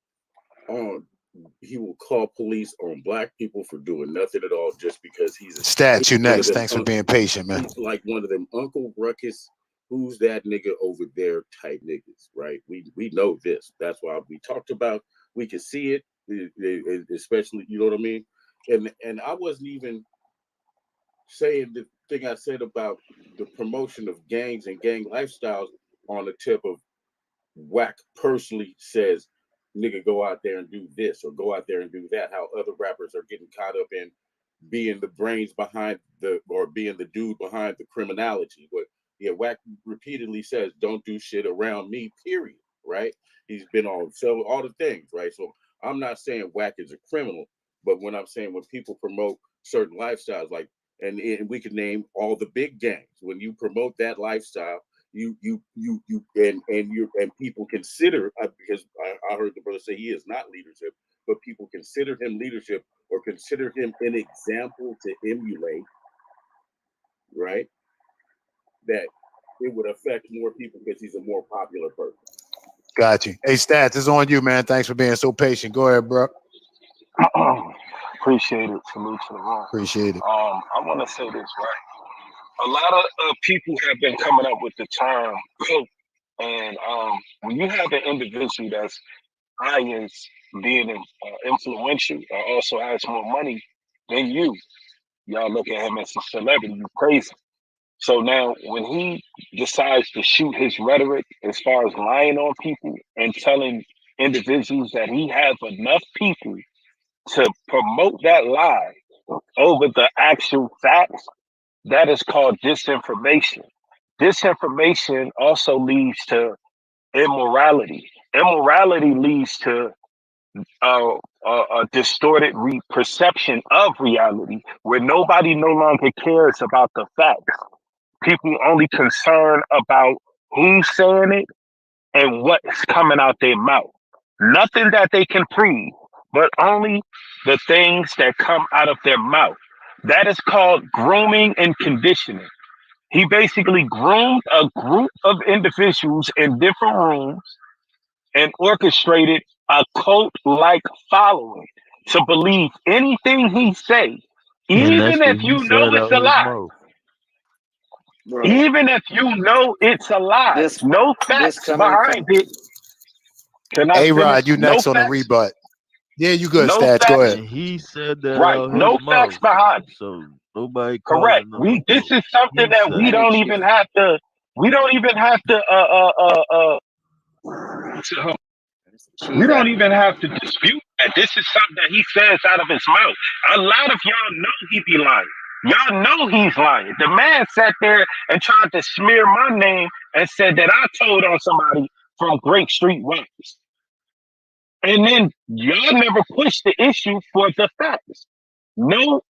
police on black people for doing nothing at all just because he's a Stats. You next. Thanks for being patient, man. He's like one of them Uncle Ruckus, who's that nigga over there type niggas, right? We know this. That's why we talked about. We can see it, especially, you know what I mean? And I wasn't even saying the thing I said about the promotion of gangs and gang lifestyles on the tip of Wack personally says, nigga, go out there and do this or go out there and do that. How other rappers are getting caught up in being the brains behind being the dude behind the criminality. But yeah, Wack repeatedly says, don't do shit around me, period. Right? He's been on all the things, right? So I'm not saying Wack is a criminal, but when I'm saying when people promote certain lifestyles, like and we could name all the big gangs. When you promote that lifestyle, you and people consider because I heard the brother say he is not leadership, but people consider him leadership or consider him an example to emulate, right? That it would affect more people because he's a more popular person. Got you. Hey, Stats, it's on you, man. Thanks for being so patient. Go ahead, bro. Appreciate it. Salute to the room. Appreciate it. I want to say this, right? A lot of people have been coming up with the term coke, and when you have an individual that's high as being influential or also has more money than y'all look at him as a celebrity. You crazy. So now, when he decides to shoot his rhetoric as far as lying on people and telling individuals that he has enough people to promote that lie over the actual facts, that is called disinformation. Disinformation also leads to immorality. Immorality leads to a distorted perception of reality where nobody no longer cares about the facts. People only concerned about who's saying it and what's coming out their mouth. Nothing that they can prove, but only the things that come out of their mouth. That is called grooming and conditioning. He basically groomed a group of individuals in different rooms and orchestrated a cult-like following to believe anything he say, And that's even what if he you know said it's out a his lie. mouth. Bro, Even if you know it's a lie, this no this facts coming behind from it. Can I finish? A-Rod, you No next on the facts. rebut. Yeah, you good, No Stats. Go facts. ahead. And he said that Right. out his No facts mouth. behind it. So nobody Correct. calling on him, This bro. is something He that said we it. don't even have to. We don't even have to. We don't even have to dispute that. This is something that he says out of his mouth. A lot of y'all know he be lying. Y'all know he's lying. The man sat there and tried to smear my name and said that I told on somebody from Great Street West. And then y'all never pushed the issue for the facts. No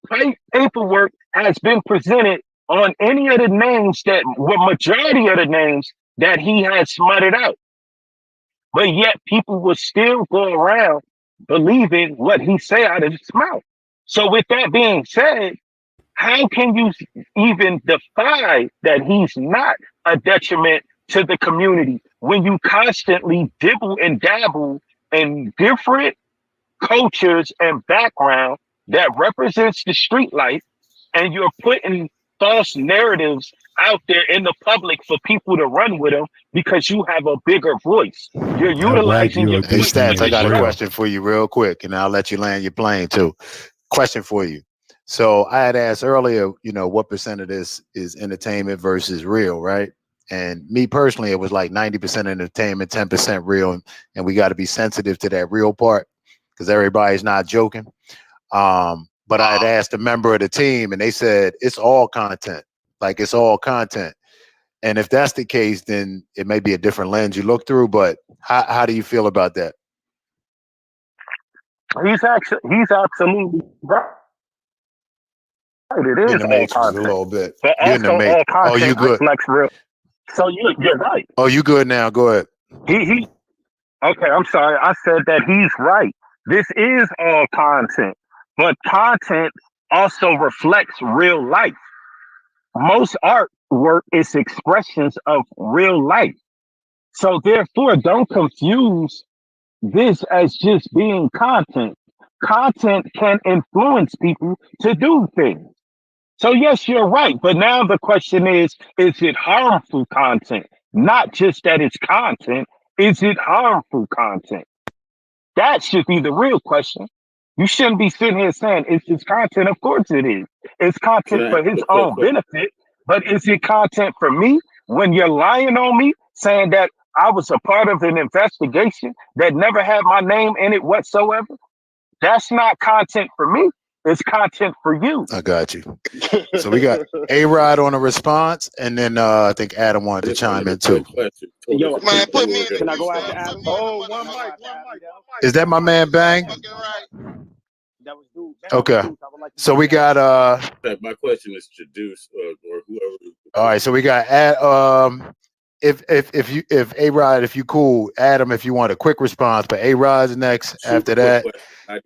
paperwork has been presented on any of the names that were majority of the names that he has smutted out. But yet people will still go around believing what he say out of his mouth. So with that being said, how can you even defy that he's not a detriment to the community when you constantly dibble and dabble in different cultures and background that represents the street life, and you're putting false narratives out there in the public for people to run with them because you have a bigger voice. You're utilizing your Hey, voice Stats, I to got a shut. question for you real quick, and I'll let you land your plane too. Question for you. So I had asked earlier, what percent of this is entertainment versus real, right? And me personally, it was like 90% entertainment, 10% real. And we got to be sensitive to that real part because everybody's not joking. But I had asked a member of the team and they said it's all content. Like it's all content. And if that's the case, then it may be a different lens you look through. But how do you feel about that? He's absolutely right. It You're in is the all matrix a content, little bit. but You're in the also all matrix. Oh, you content good. reflects real. So you're right. Oh, you good now. Go ahead. He Okay, I'm sorry. I said that he's right. This is all content, but content also reflects real life. Most artwork is expressions of real life. So therefore, don't confuse this as just being content. Content can influence people to do things. So yes, you're right. But now the question is it harmful content? Not just that it's content, is it harmful content? That should be the real question. You shouldn't be sitting here saying it's his content. Of course it is. It's Can content I for ask his a quick own question? benefit, but is it content for me when you're lying on me, saying that I was a part of an investigation that never had my name in it whatsoever? That's not content for me. It's content for you. I got you. So we got A-Rod on a response, and then I think Adam wanted to chime in too. Yo, can I go after Adam? Oh, one mic. Is that my man Bang? That was dude. Okay. So we got My question is to Deuce or whoever. all right, so we got if A-Rod, if you cool, Adam, if you want a quick response, but A-Rod's next after that.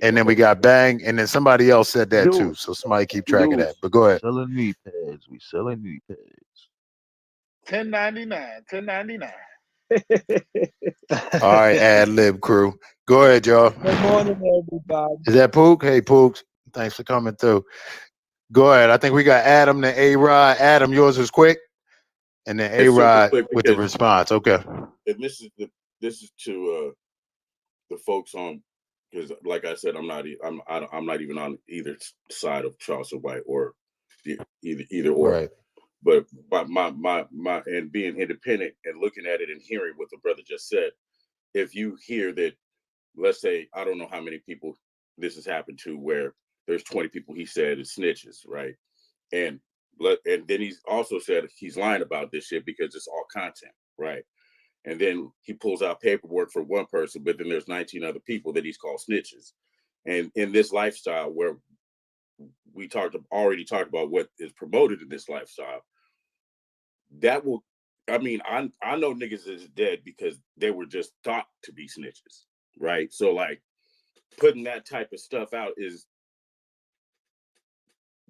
And then we got Bang, and then somebody else said that too. So somebody keep track of that. But go ahead. Selling knee pads. We selling knee pads. $10.99. All right, ad lib crew. Go ahead, y'all. Good morning, everybody. Is that Pook? Hey, Pook. Thanks for coming through. Go ahead. I think we got Adam, then A-Rod. Adam, yours is quick. And then It's super A-Rod quick with the because response. Okay. and this is to the folks on, because like I said, I'm not even on either side of Charleston White or either or. Right. But my and being independent and looking at it and hearing what the brother just said, if you hear that, let's say, I don't know how many people this has happened to where there's 20 people he said is snitches, right? And then he's also said he's lying about this shit because it's all content, right? And then he pulls out paperwork for one person, but then there's 19 other people that he's called snitches. And in this lifestyle where we already talked about what is promoted in this lifestyle, that will I mean, I know niggas is dead because they were just thought to be snitches, right? So like putting that type of stuff out is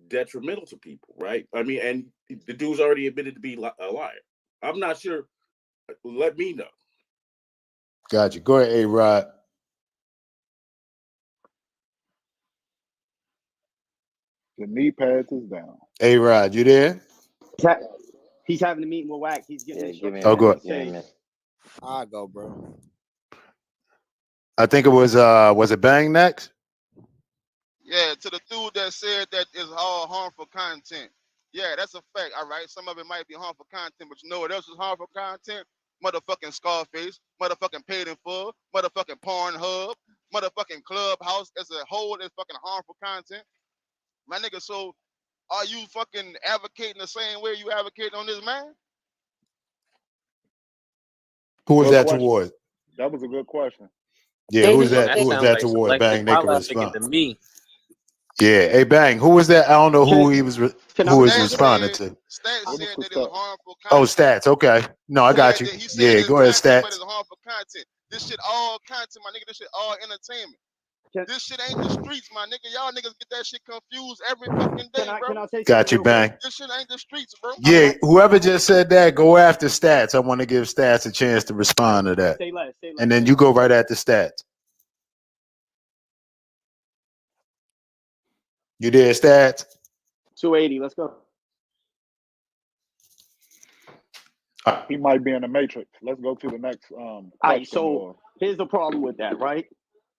detrimental to people, right? I mean, and the dude's already admitted to be a liar. I'm not sure. Let me know. Gotcha. Go ahead, A-Rod. The knee pads is down. A-Rod, you there? He's having a meeting with Wack. He's getting instructions. Oh, go Say, I go, bro. I think it was it Bang next? Yeah, to the dude that said that is all harmful content. Yeah, that's a fact. All right, some of it might be harmful content, but you know what else is harmful content? Motherfucking Scarface, motherfucking Paid in Full, motherfucking Pornhub, motherfucking Clubhouse as a whole is fucking harmful content. My nigga, so are you fucking advocating the same way you advocating on this man? Who was Good that question. toward? That was a good question. Yeah, who was that? That Who was sounds that like toward? selective Bang, they could politicking respond. to me. Yeah, hey Bang, who was that? I don't know who he was. Who was Stats responding said, to? Stats said that it's harmful Oh, content. Stats. Okay, no, I got you. He said Yeah, it's go ahead, content, but Stats. it's harmful content. This shit all content, my nigga. This shit all entertainment. This shit ain't the streets, my nigga. Y'all niggas get that shit confused every fucking day, bro. Can I say Got you, Bang. This shit ain't the streets, bro. Yeah, whoever just said that, go after Stats. I want to give Stats a chance to respond to that. Say less. And then you go right after Stats. You did Stats? 280. Let's go. He might be in the matrix. Let's go to the next All right, so or... here's the problem with that, right?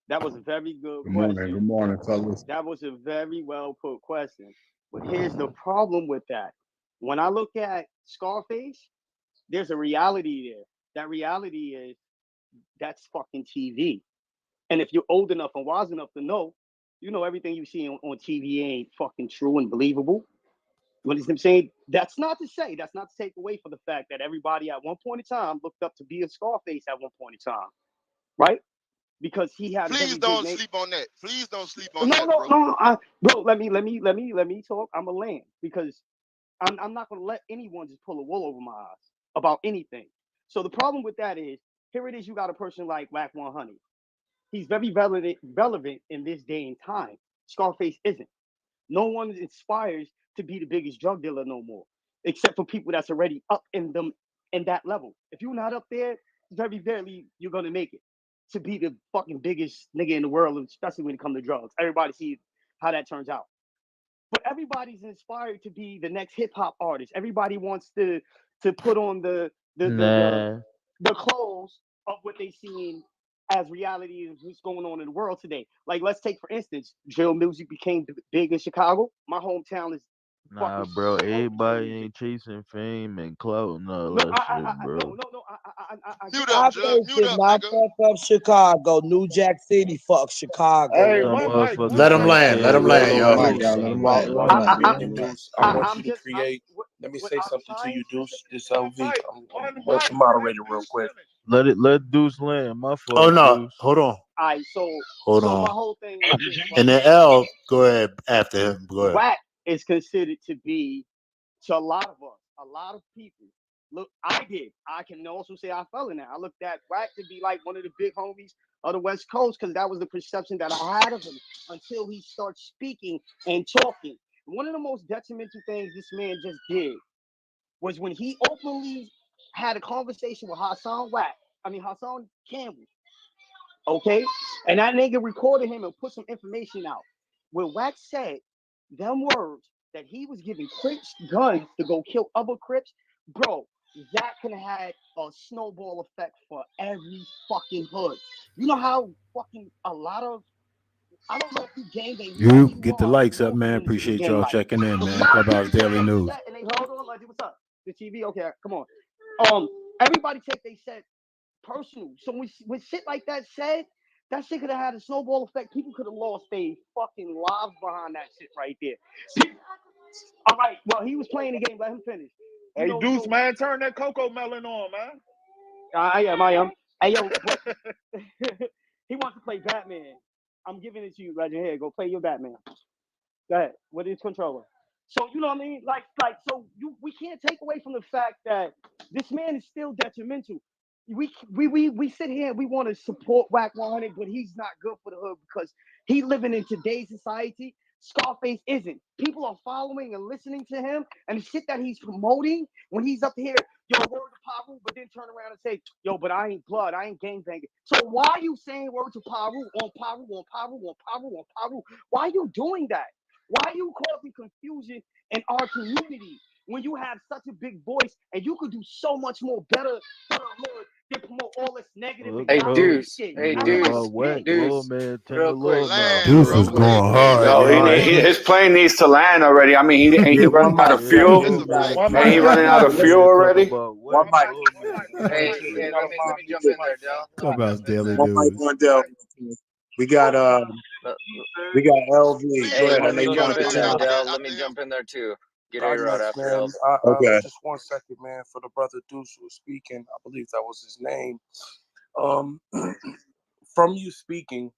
That was a very good question. Good morning, fellas. That was a very well put question. But here's the problem with that. When I look at Scarface, there's a reality there. That reality is that's fucking TV. And if you're old enough and wise enough to know, you know everything you see on TV ain't fucking true and believable. You understand what I'm saying? That's not to take away from the fact that everybody at one point in time looked up to be a Scarface at one point in time, right? Because he had. Please don't sleep on that. Please don't sleep on that, bro. No. Bro, let me talk. I'm a land because I'm not gonna let anyone just pull a wool over my eyes about anything. So the problem with that is, here it is. You got a person like Wack 100. He's very relevant in this day and time. Scarface isn't. No one inspires to be the biggest drug dealer no more, except for people that's already up in that level. If you're not up there, very rarely you're gonna make it to be the fucking biggest nigga in the world, especially when it comes to drugs. Everybody sees how that turns out. But everybody's inspired to be the next hip hop artist. Everybody wants to put on the clothes of what they seen as reality is what's going on in the world today. Like, let's take for instance, drill music became big in Chicago. My hometown is Nah, bro, everybody ain't chasing fame and clout and all that shit, bro. Scarface did not fuck up Chicago. New Jack City fuck Chicago. Hey, Some motherfuckers Let him don't land. Let care him what land, y'all. nobody say, man. I want you to create. Let me say something to you, Deuce. This LV. I'm going to moderator real quick. Let Deuce land. My fault. Oh no, Deuce. hold on. All right, Hold so on. my whole thing is this, right? And then L, go ahead after him. Go ahead. Wack is considered to be, to a lot of us, a lot of people. Look, I can also say I fell in that. I looked at Wack to be like one of the big homies of the West Coast because that was the perception that I had of him until he starts speaking and talking. One of the most detrimental things this man just did was when he openly had a conversation with Hassan Campbell. Okay? And that nigga recorded him and put some information out. When Wack said them words that he was giving Crips guns to go kill other Crips, bro, that could have had a snowball effect for every fucking hood. You know how fucking a lot of, I don't know if you gang bang. You get the likes up, man. Appreciate y'all checking in, man. Clubhouse Daily News. And they hold on, like, what's up? The TV? Okay, come on. Everybody take they said personal. So when shit like that said, that shit could have had a snowball effect. People could have lost their fucking lives behind that shit right there. All right, well, he was playing the game. Let him finish. Hey, Deuce, man, turn that cocoa melon on, man. I am. Hey, yo, he wants to play Batman. I'm giving it to you, Legend. Here, go play your Batman. Go ahead. What is controller? So you know what I mean? So we can't take away from the fact that this man is still detrimental. We sit here and we want to support Wack 100, but he's not good for the hood because he living in today's society. Scarface isn't. People are following and listening to him, and the shit that he's promoting when he's up here, yo, word to Paru, but then turn around and say, yo, but I ain't blood, I ain't gangbanging. So why are you saying word to Paru on Paru on Paru on Paru on Paru? Why are you doing that? Why are you causing confusion in our community when you have such a big voice and you could do so much more better for the hood than promote all this negative and gossip shit? I mean, about Wack, little man, turn your little mouth. Deuce was going hard. Yo, his plane needs to land already. I mean, he running out of fuel. Ain't he running out of fuel already? One mic. Hey, let me jump in there, Del. Clubhouse Daily One mic News. on Del. We got LV. Go ahead. Let me jump in there, Del. Let me jump in there too. Get A-Rod after man. else. Okay. Just 1 second, man, for the brother Deuce who was speaking. I believe that was his name. From you speaking,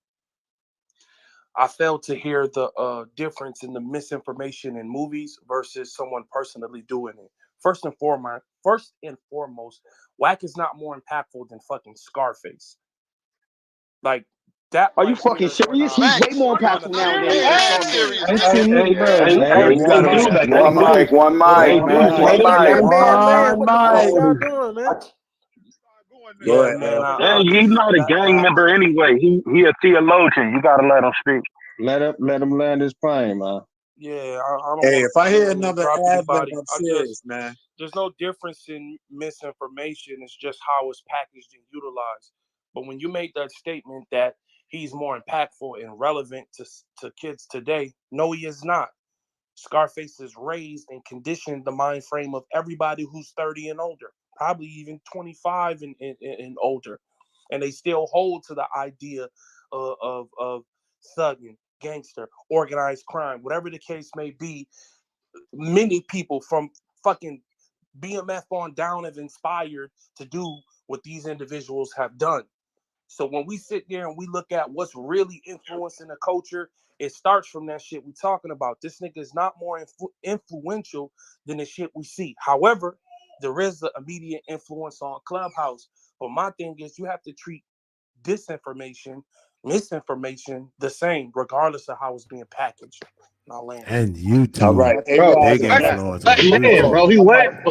I failed to hear the difference in the misinformation in movies versus someone personally doing it. First and foremost, Wack is not more impactful than fucking Scarface. Like that. Are you fucking serious? He's way more impactful nowadays than Scarface. One mic, man. Go ahead. Hey, he's not a gang member anyway. He a theologian. You gotta let him speak. Let him land his plane, man. Yeah, I don't. Hey, if I hear another another ad, I'm serious, man. There's no difference in misinformation. It's just how it's packaged and utilized. But when you make that statement that he's more impactful and relevant to kids today, no, he is not. Scarface has raised and conditioned the mind frame of everybody who's 30 and older, probably even 25 and older. And they still hold to the idea of thugging, gangster, organized crime, whatever the case may be. Many people from fucking BMF on down have inspired to do what these individuals have done. So when we sit there and we look at what's really influencing the culture, it starts from that shit we talking about. This nigga is not more influential than the shit we see. However, there is the immediate influence on Clubhouse. But my thing is you have to treat disinformation, misinformation the same, regardless of how it's being packaged. And YouTube. All right. Big influence on YouTube. Bro, he whack.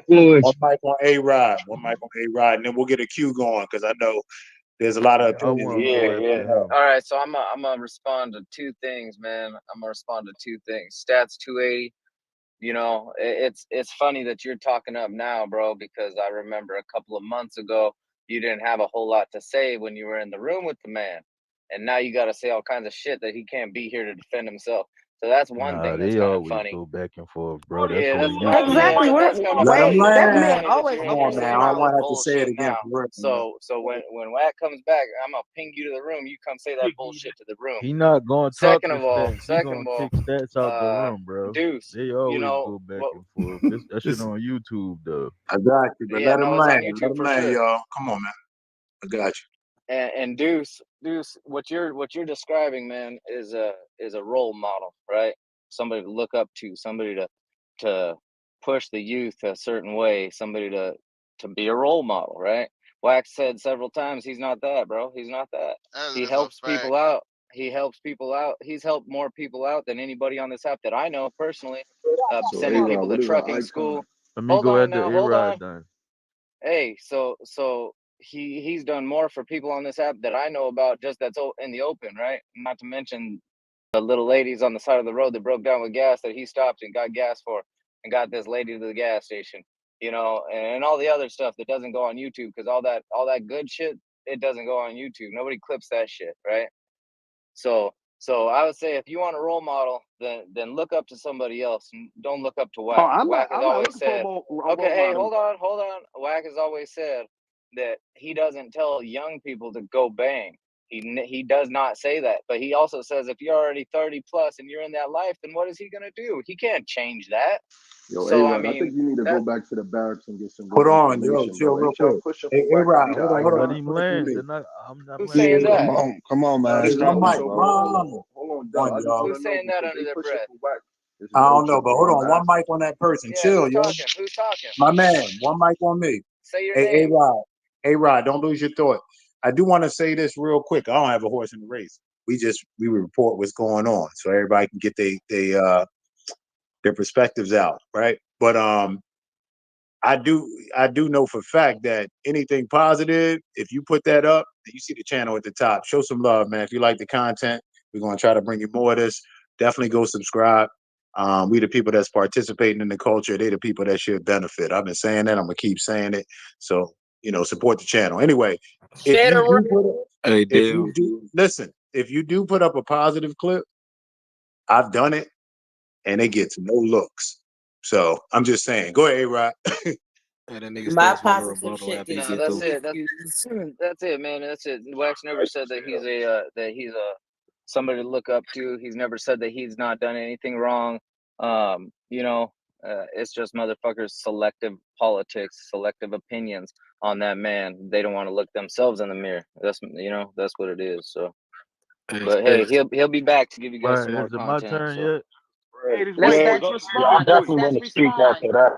One mic on A-Rod. And then we'll get a queue going because I know there's a lot of opinions. All right, so I'm gonna respond to two things, man. Stats 280. You know, it's funny that you're talking up now, bro, because I remember a couple of months ago you didn't have a whole lot to say when you were in the room with the man, and now you got to say all kinds of shit that he can't be here to defend himself. So that's one thing that's kind of funny. Go back and forth, bro. That's Yeah, what that's exactly. That's kind of Let funny. him That's land. funny that you're Come on, man. I don't want to have to say it again. So when Wack comes back, I'm gonna ping you to the room. You come say that bullshit to the room. He not going to talk Second of all, He gonna kick stats out the room, bro. Deuce, They always go back and forth. That shit on YouTube, though. I got you, but Yeah, let him no, it's on land. YouTube Let him for land, sure. y'all. Come on, man. I got you. And Deuce, what you're describing, man, is a role model, right? Somebody to look up to, somebody to push the youth a certain way, somebody to be a role model, right? Wax said several times he's not that, bro. He's not that. He helps people out. He's helped more people out than anybody on this app that I know personally. Sending people to trucking school. Let me go ahead to A-Rod done. Hey, so he's done more for people on this app that I know about, just that's in the open, right? Not to mention the little ladies on the side of the road that broke down with gas that he stopped and got gas for and got this lady to the gas station, you know, and all the other stuff that doesn't go on YouTube, because all that good shit, it doesn't go on YouTube. Nobody clips that shit, right? So I would say if you want a role model, then look up to somebody else and don't look up to Wack. Wack has always said, okay, hey, hold on. Wack has always said that he doesn't tell young people to go bang. He does not say that, but he also says if you're already 30 plus and you're in that life, then what is he gonna do? He can't change that. Yo, So A-Rod, I mean, I think you need to go back to the barracks and get some Hold good on, yo, information, chill bro. real Ain't y'all quick. pushing Hey, for Wack to A-Rod, be hold on. Let him land. Who's saying that? Come on, man. Hey, Stop one mic, it, bro. one. Hold on, One, I just y'all. want Who's to know saying that because under they their pushing breath? for Wack. I don't know, but hold on. One mic on that person. Yeah, Chill, who's yo. talking? Who's talking? My man, one mic on me. Say your Hey, name. A-Rod. A-Rod, don't lose your thought. I do want to say this real quick. I don't have a horse in the race. We report what's going on so everybody can get their perspectives out, right? But I do know for a fact that anything positive, if you put that up, you see the channel at the top. Show some love, man. If you like the content, we're gonna try to bring you more of this. Definitely go subscribe. We the people that's participating in the culture. They the people that should benefit. I've been saying that. I'm gonna keep saying it. So support the channel. Anyway, if you do put up a positive clip, I've done it, and it gets no looks. So I'm just saying. Go ahead, A-Rod. My positive shit gets that's it. That's it, man. That's it. Wax never said that he's a somebody to look up to. He's never said that he's not done anything wrong. It's just motherfuckers' selective politics, selective opinions on that man. They don't want to look themselves in the mirror. That's what it is. So, but hey, he'll be back to give you guys some more Is it content. my turn So. yet? Let Yeah, Stats I respond. definitely Stats want to speak respond. after that.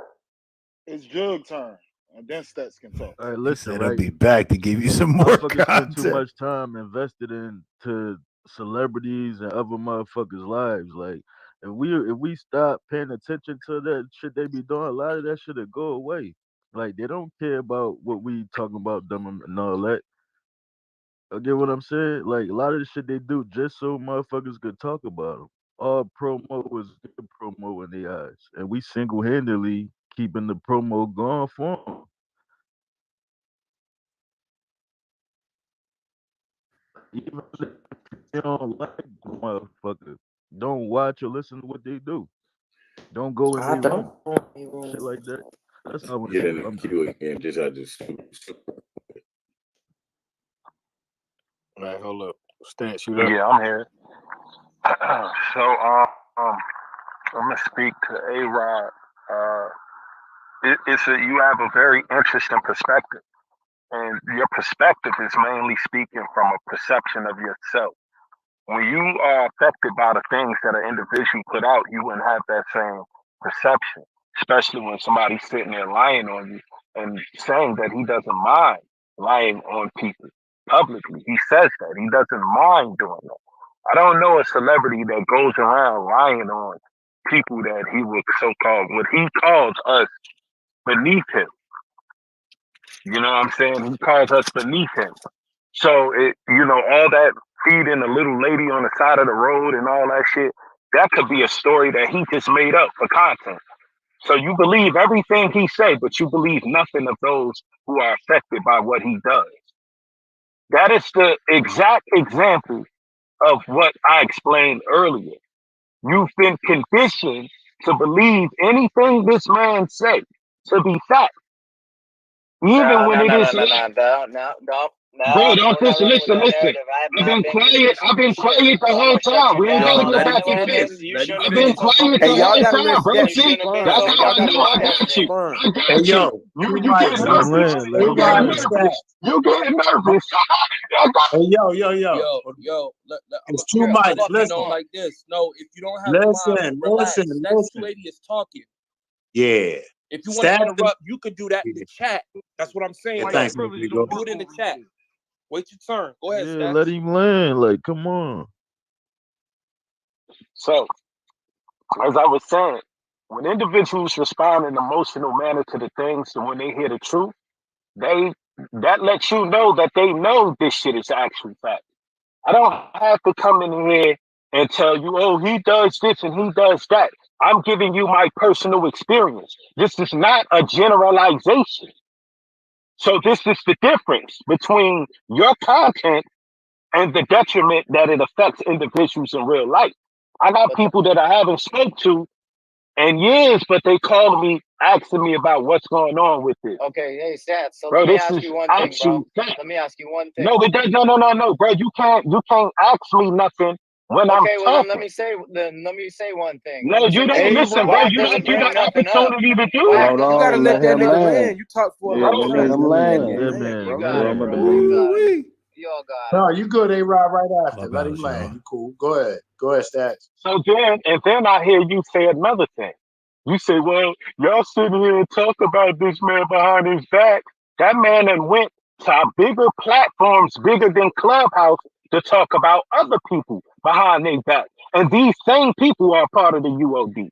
It's Jug's turn, and then Stats can talk. All right, He listen, said I'll right? be back to give you some more Motherfuckers spend too content. much time invested into celebrities and other motherfuckers' lives. Like, if we stop paying attention to that shit they be doing, a lot of that shit'll go away. Like, they don't care about what we talking about them and all that. You get what I'm saying? Like, a lot of the shit they do just so motherfuckers could talk about them. All promo is good promo in their eyes, and we single-handedly keeping the promo going for them. Even if you don't like the motherfucker, don't watch or listen to what they do. Don't go in I their room. don't. Shit like that. That's how Get in the I'm queue again. All right, hold up. Stats, you there? Yeah, I'm here. So I'm gonna speak to A-Rod. You have a very interesting perspective, and your perspective is mainly speaking from a perception of yourself. When you are affected by the things that an individual put out, you wouldn't have that same perception, especially when somebody's sitting there lying on you and saying that he doesn't mind lying on people publicly. He says that he doesn't mind doing that. I don't know a celebrity that goes around lying on people that he would so-called, what he calls us beneath him. You know what I'm saying? He calls us beneath him. So all that feeding a little lady on the side of the road and all that shit, that could be a story that he just made up for content. So you believe everything he say, but you believe nothing of those who are affected by what he does. That is the exact example of what I explained earlier. You've been conditioned to believe anything this man say to be fact, even when it is not. Bro, don't listen. I've been quiet. I've been quiet the whole time. We ain't gotta go back and fix. I've been quiet the whole time, bro. See, that's how I know I got you. I got you. You getting nervous. You getting nervous. You getting nervous. Hey, yo. It's too much. Listen. Like this. No, if you don't have the mind, relax. That lady is talking. Yeah. If you want to interrupt, you could do that in the chat. That's what I'm saying. Yeah, thanks, man. Do it in the chat. Wait your turn. Go ahead, Yeah, let him land. Like, come on. So, as I was saying, when individuals respond in an emotional manner to the things, and when they hear the truth, that lets you know that they know this shit is actually fact. I don't have to come in here and tell you, oh, he does this and he does that. I'm giving you my personal experience. This is not a generalization. So this is the difference between your content and the detriment that it affects individuals in real life. I got people that I haven't spoke to in years, but they call me asking me about what's going on with this. Okay, hey Stats. So bro, let me this ask is you one thing, actual bro. fact. Let me ask you one thing. No, no, bro. You can't ask me nothing when I'm Okay, well talking. then let me say one thing. No, you don't listen, bro. You don't get the opportunity to do Whack it. doesn't You gotta bring let that nothing nigga up. land. You talk for a long time. That man, You got it, bro. y'all got No, it. you good, A-Rod, right after. Let him Clubhouse, land. y'all. You cool. Go ahead. Go ahead, Stats. So then I hear you say another thing. You say, well, y'all sitting here and talk about this man behind his back. That man then went to bigger platforms, bigger than Clubhouse, to talk about other people behind their back. And these same people are part of the UOD.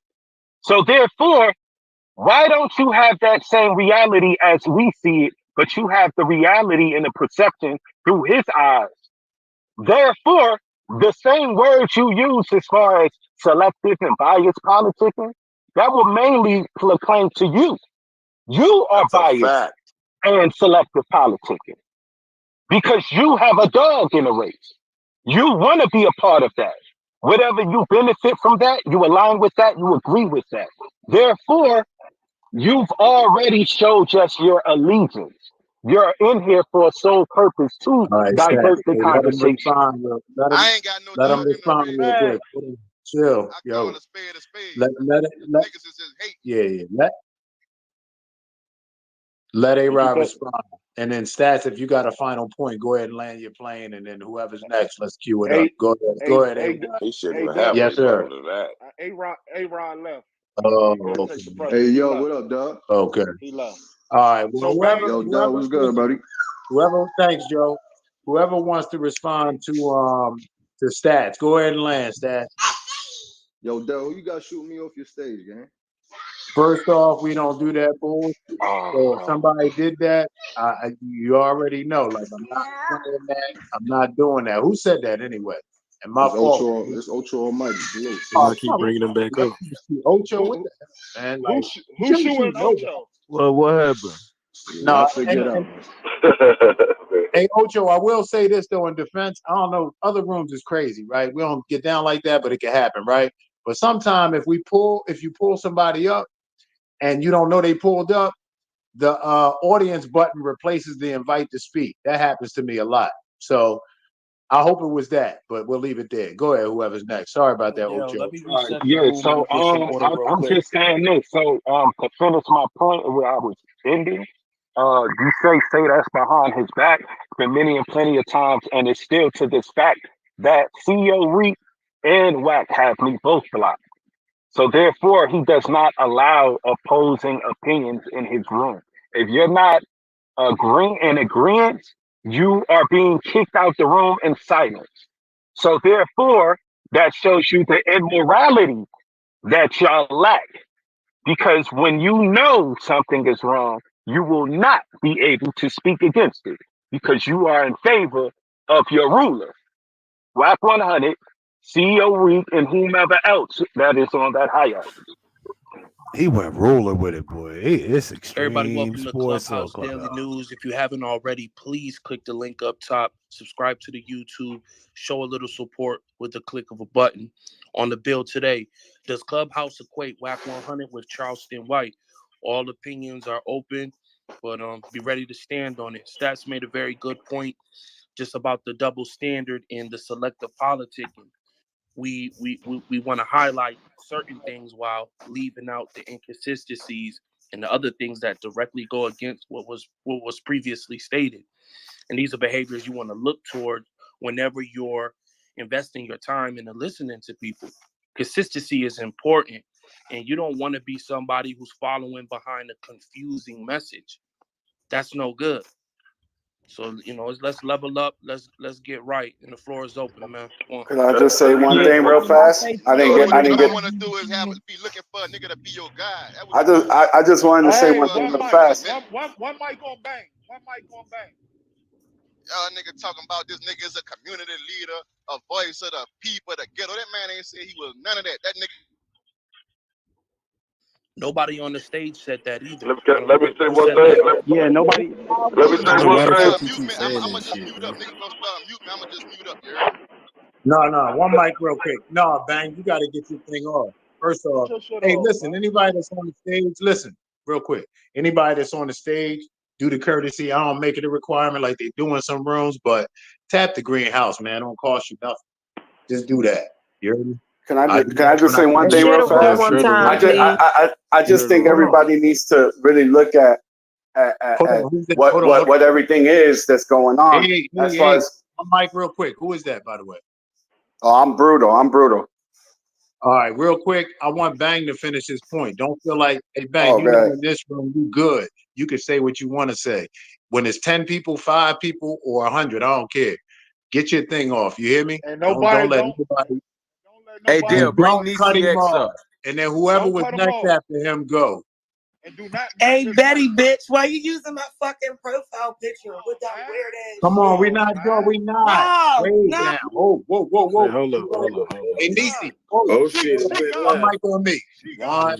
So therefore, why don't you have that same reality as we see it, but you have the reality and the perception through his eyes? Therefore, the same words you use as far as selective and biased politicking, that will mainly proclaim to you. You are biased and selective politicking because you have a dog in the race. You want to be a part of that. Whatever you benefit from that, you align with that, you agree with that. Therefore, you've already showed us your allegiance. You're in here for a sole purpose to All right, Stats. divert the Hey, let him conversation. respond. Let him respond real quick. Chill, yo. Yeah. Let A-Rod respond. And then Stats, if you got a final point, go ahead and land your plane. And then whoever's next, let's cue it up. Go ahead. He shouldn't even Hey, have yes, a sir. rebuttal to that. A-Ron left. Oh, He couldn't take okay. the pressure. Hey, He yo, left. what up, dog? Okay. He left. All right. Well, So Bang, Yo, what's good, buddy? Thanks, Joe. Whoever wants to respond to Stats, go ahead and land, Stats. Yo, Dell, who you got shooting me off your stage, gang? First off, we don't do that bullshit. So if somebody did that, you already know. Like, I'm not playing that. I'm not doing that. Who said that anyway? And my fault. It's Ocho Almighty. I keep bringing them back up. Ocho, what the man? Like, who's shooting Ocho? Well, what happened? No, I'll figure it out. Hey, Ocho, I will say this, though, in defense. I don't know. Other rooms is crazy, right? We don't get down like that, but it can happen, right? But sometimes if you pull somebody up and you don't know they pulled up, the audience button replaces the invite to speak. That happens to me a lot. So I hope it was that, but we'll leave it there. Go ahead, whoever's next. Sorry about that, Ocho. Let me reset the Yeah, room so and get some order real I'm quick. just saying this. So to finish my point where I was ending, you say that's behind his back for many and plenty of times, and it's still to this fact that CEO Reap and Wack have me both blocked. So therefore, he does not allow opposing opinions in his room. If you're not agreement, you are being kicked out the room in silence. So therefore, that shows you the immorality that y'all lack. Because when you know something is wrong, you will not be able to speak against it because you are in favor of your ruler. Wack 100, CEO Reed, and whomever else that is on that hierarchy. He went ruler with it, boy. It's Everybody, extreme welcome to sports on Clubhouse Daily Clubhouse. News. If you haven't already, please click the link up top. Subscribe to the YouTube. Show a little support with the click of a button. On the bill today, does Clubhouse equate Wack 100 with Charleston White? All opinions are open, but be ready to stand on it. Stats made a very good point just about the double standard in the selective politicking. We want to highlight certain things while leaving out the inconsistencies and the other things that directly go against what was previously stated. And these are behaviors you want to look toward whenever you're investing your time into listening to people. Consistency is important, and you don't want to be somebody who's following behind a confusing message. That's no good. So let's level up. Let's get right. And the floor is open, man. Come on. Can I just say one thing real fast? I didn't get. I just wanted to say one thing real fast. One mic on Bang. One mic on Bang. Nigga talking about this nigga is a community leader, a voice of the people, the ghetto. That man ain't said he was none of that. That nigga. Nobody on the stage said that either. Let me say one thing. Yeah, nobody. Let me say one thing. I'ma just mute up. Niggas gonna start mute me. I'ma just mute up. You heard? No, one mic real quick. No, Bang, you got to get your thing off. First off, hey, listen, anybody that's on the stage, listen, real quick. Anybody that's on the stage, do the courtesy. I don't make it a requirement like they do in some rooms, but tap the greenhouse, man. It don't cost you nothing. Just do that. You heard me? Can I just say one thing real fast? I just think everybody needs to really look at what everything is that's going on. As far as Mike, real quick, who is that, by the way? Oh, I'm brutal. All right, real quick, I want Bang to finish his point. Don't feel like, hey, Bang, you know in this room, you good. You can say what you want to say. When it's 10 people, 5 people, or 100, I don't care. Get your thing off. You hear me? And Don't let nobody. Hey, Dale, bring cut him Niecy X off. up. And then whoever was next after him, go. And do not. Hey, Betty, bitch, why you using my fucking profile picture with that weird ass Come on, we not. No, Way no. down. Whoa. Hey, hold on. Hey, Niecy. Oh shit, it's been live. Mic on me. We not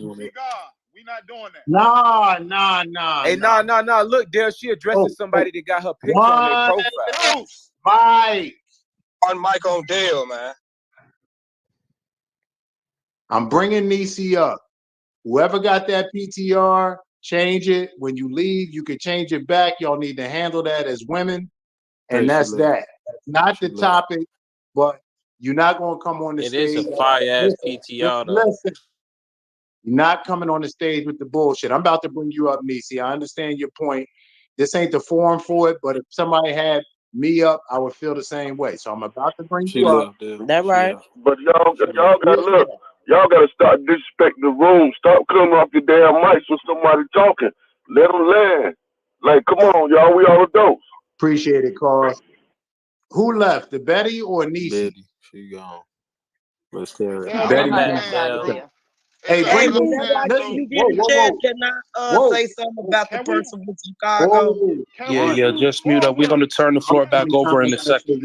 doing that. Nah. Hey, nah. Look, Dale, she addressing somebody that got her picture on their profile. Mike. One mic on Dale, man. I'm bringing Niecy up. Whoever got that PTR, change it. When you leave, you can change it back. Y'all need to handle that as women. And that's that. That's not the topic, but you're not going to come on the stage. It is a fire-ass PTR, though. Listen. You're not coming on the stage with the bullshit. I'm about to bring you up, Niecy. I understand your point. This ain't the forum for it, but if somebody had me up, I would feel the same way. So I'm about to bring you up. That right. But y'all gotta look. Y'all gotta start disrespecting the room. Stop coming off your damn mics when somebody talking. Let them land. Like, come on, y'all. We all adults. Appreciate it, Carl. Who left? The Betty or Niecy? Betty, she gone. Let's hear it. Betty. Hey, Hey, but that's why you get a chance. Can I say something about the person with Chicago? Yeah, just mute up. We're going to turn the floor back over in a second.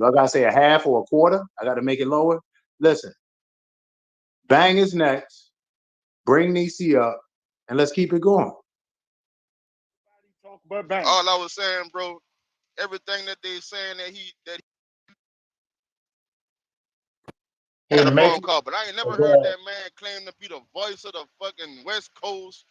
I got to say a half or a quarter? I got to make it lower? Listen, Bang is next. Bring Niecy up, and let's keep it going. All I was saying, bro, everything that they saying that he had a phone call, but I ain't never heard that man claim to be the voice of the fucking West Coast,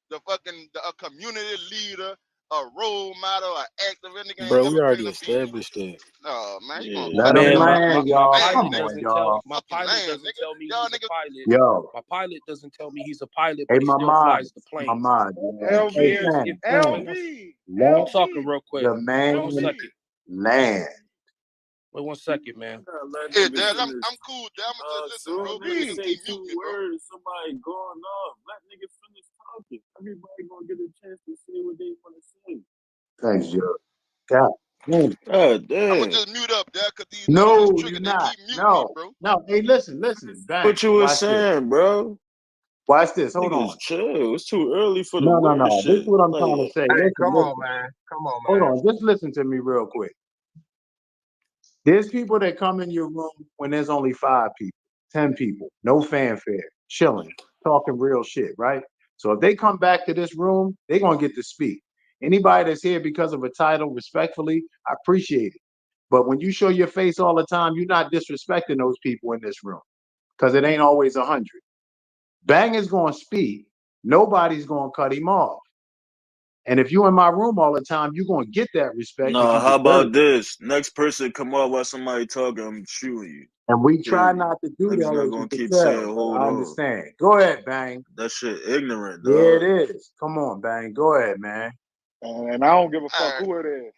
the fucking a community leader, a role model, an activist. Bro, we already established that. No, man, you gonna Let him land, y'all. Come on, y'all. My pilot doesn't tell me he's a pilot. Yo. My pilot doesn't tell me he's a pilot, Hey, but he still flies the plane. I'm talking real quick. The man 1 second. land. Wait 1 second, man. Hey, Dad, I'm cool. Dad, I'm just listen, bro. Nigga say 2 words, somebody going off. Let niggas finish talking. Everybody gonna get a chance to say what they want to say. Thanks, Joe. God damn. I'm gonna just mute up, Dad, because these No, niggas you're they not. keep muting me, bro. No. Hey, listen. Bang. What you was saying, bro? Watch this. Hold Niggas on. chill. It's too early for the No. word shit. This is what I'm trying to say. Hey, Listen, come on, man. Hold on. Just listen to me real quick. There's people that come in your room when there's only 5 people, 10 people, no fanfare, chilling, talking real shit, right? So if they come back to this room, they're going to get to speak. Anybody that's here because of a title, respectfully, I appreciate it. But when you show your face all the time, you're not disrespecting those people in this room because it ain't always 100. Bang is going to speak. Nobody's going to cut him off. And if you're in my room all the time, you're going to get that respect. No, how about this? Next person come up while somebody talking, I'm shooting you. And we try not to do Niggas that. not As gonna you can keep tell, saying, so hold I on. understand. Go ahead, Bang. That shit ignorant, dog. Yeah, it is. Come on, Bang. Go ahead, man. And I don't give a fuck who it is.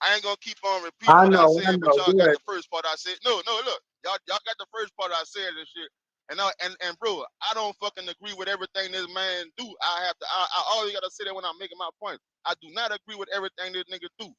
I ain't gonna keep on repeating what I said, but y'all got the first part I said. No, look, y'all got the first part I said and shit. And bro, I don't fucking agree with everything this man do. I always gotta say that when I'm making my point. I do not agree with everything this nigga do.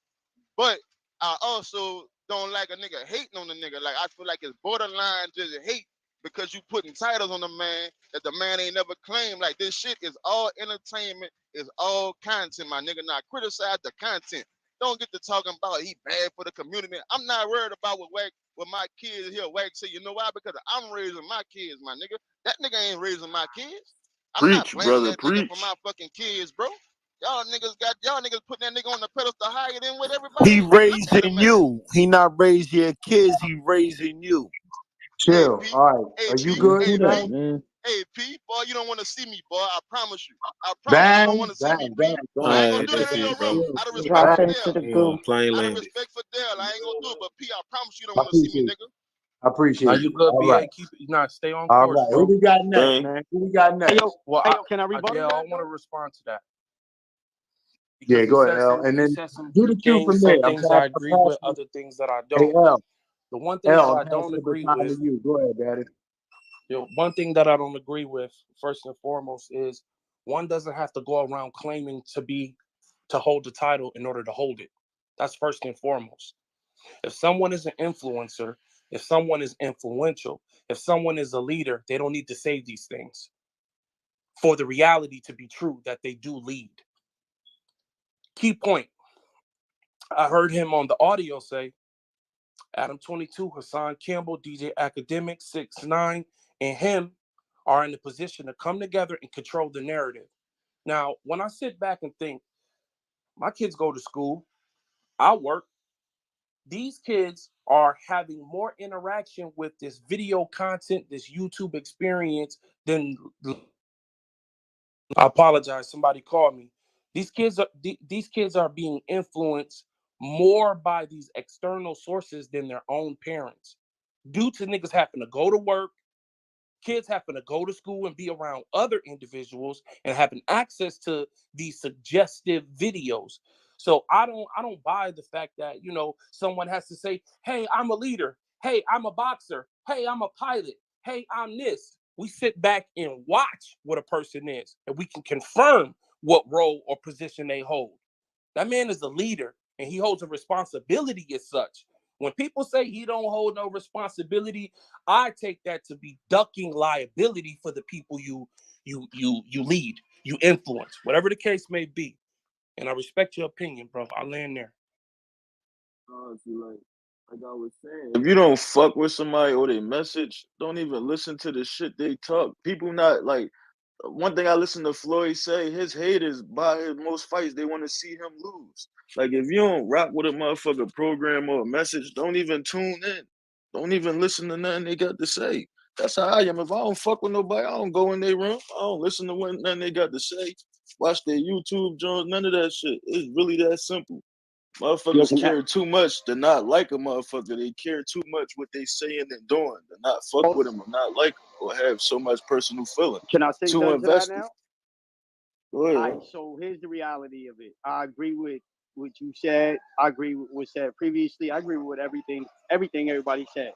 But I also don't like a nigga hating on the nigga. Like I feel like it's borderline just hate because you putting titles on the man that the man ain't never claimed. Like this shit is all entertainment, is all content, my nigga. Not criticize the content. Don't get to talking about he bad for the community. I'm not worried about what my kids here. Wack say, you know why? Because I'm raising my kids, my nigga. That nigga ain't raising my kids. I'm not blaming that nigga for my fucking kids, bro. Y'all niggas putting that nigga on the pedestal higher than what everybody. He raising you. He not raising your kids. He raising you. Chill. All right. Are you good, Bang? Hey, P, boy, you don't want to see me, boy. I promise you. I promise Bang, you don't want to see me, P. I ain't gonna do that in your room. Out of respect for Dale. Out of respect for Dale, I ain't gonna do it. But P, I promise you don't want to see me, nigga. I appreciate Are it. you good, All BA? right. Keep it. Nah, stay on All course, right. bro. Who we got next, man? Who we got next? Well, can I rebuttal yeah, that, I want to respond to that. Yeah, because go ahead, L. And he then said some do the good cue from things. there. Some I'm things passing. I agree with, other things that I Hey, don't. L. The one thing that L, I'm I don't passing the agree baton to with, you. Go ahead, Daddy. one thing that I don't agree with, first and foremost, is one doesn't have to go around claiming to hold the title in order to hold it. That's first and foremost. If someone is an influencer, if someone is influential, if someone is a leader, they don't need to say these things for the reality to be true that they do lead. Key point. I heard him on the audio say, Adam 22, Hassan Campbell, DJ Academic, 6ix9ine, and him are in the position to come together and control the narrative. Now, when I sit back and think, my kids go to school, I work, these kids are having more interaction with this video content, this YouTube experience than, I apologize, somebody called me. These kids are being influenced more by these external sources than their own parents. Due to niggas having to go to work, kids having to go to school and be around other individuals and having access to these suggestive videos. So I don't buy the fact that, someone has to say, hey, I'm a leader. Hey, I'm a boxer. Hey, I'm a pilot. Hey, I'm this. We sit back and watch what a person is, and we can confirm what role or position they hold. That man is a leader, and he holds a responsibility as such. When people say he don't hold no responsibility, I take that to be ducking liability for the people you lead, you influence, whatever the case may be. And I respect your opinion, bro. I land there. Like I was saying, if you don't fuck with somebody or they message, don't even listen to the shit they talk. People not like. One thing I listen to Floyd say, his haters buy his most fights, they want to see him lose. Like if you don't rock with a motherfucker program or a message, don't even tune in. Don't even listen to nothing they got to say. That's how I am. If I don't fuck with nobody, I don't go in their room. I don't listen to nothing they got to say. Watch their YouTube joints, none of that shit. It's really that simple. Motherfuckers care too much to not like a motherfucker. They care too much what they saying and doing to not fuck with them or not like them or have so much personal feeling. Can I say Too something to that invested. now? Go ahead. All right, so here's the reality of it. I agree with what you said. I agree with what said previously. I agree with everything everybody said.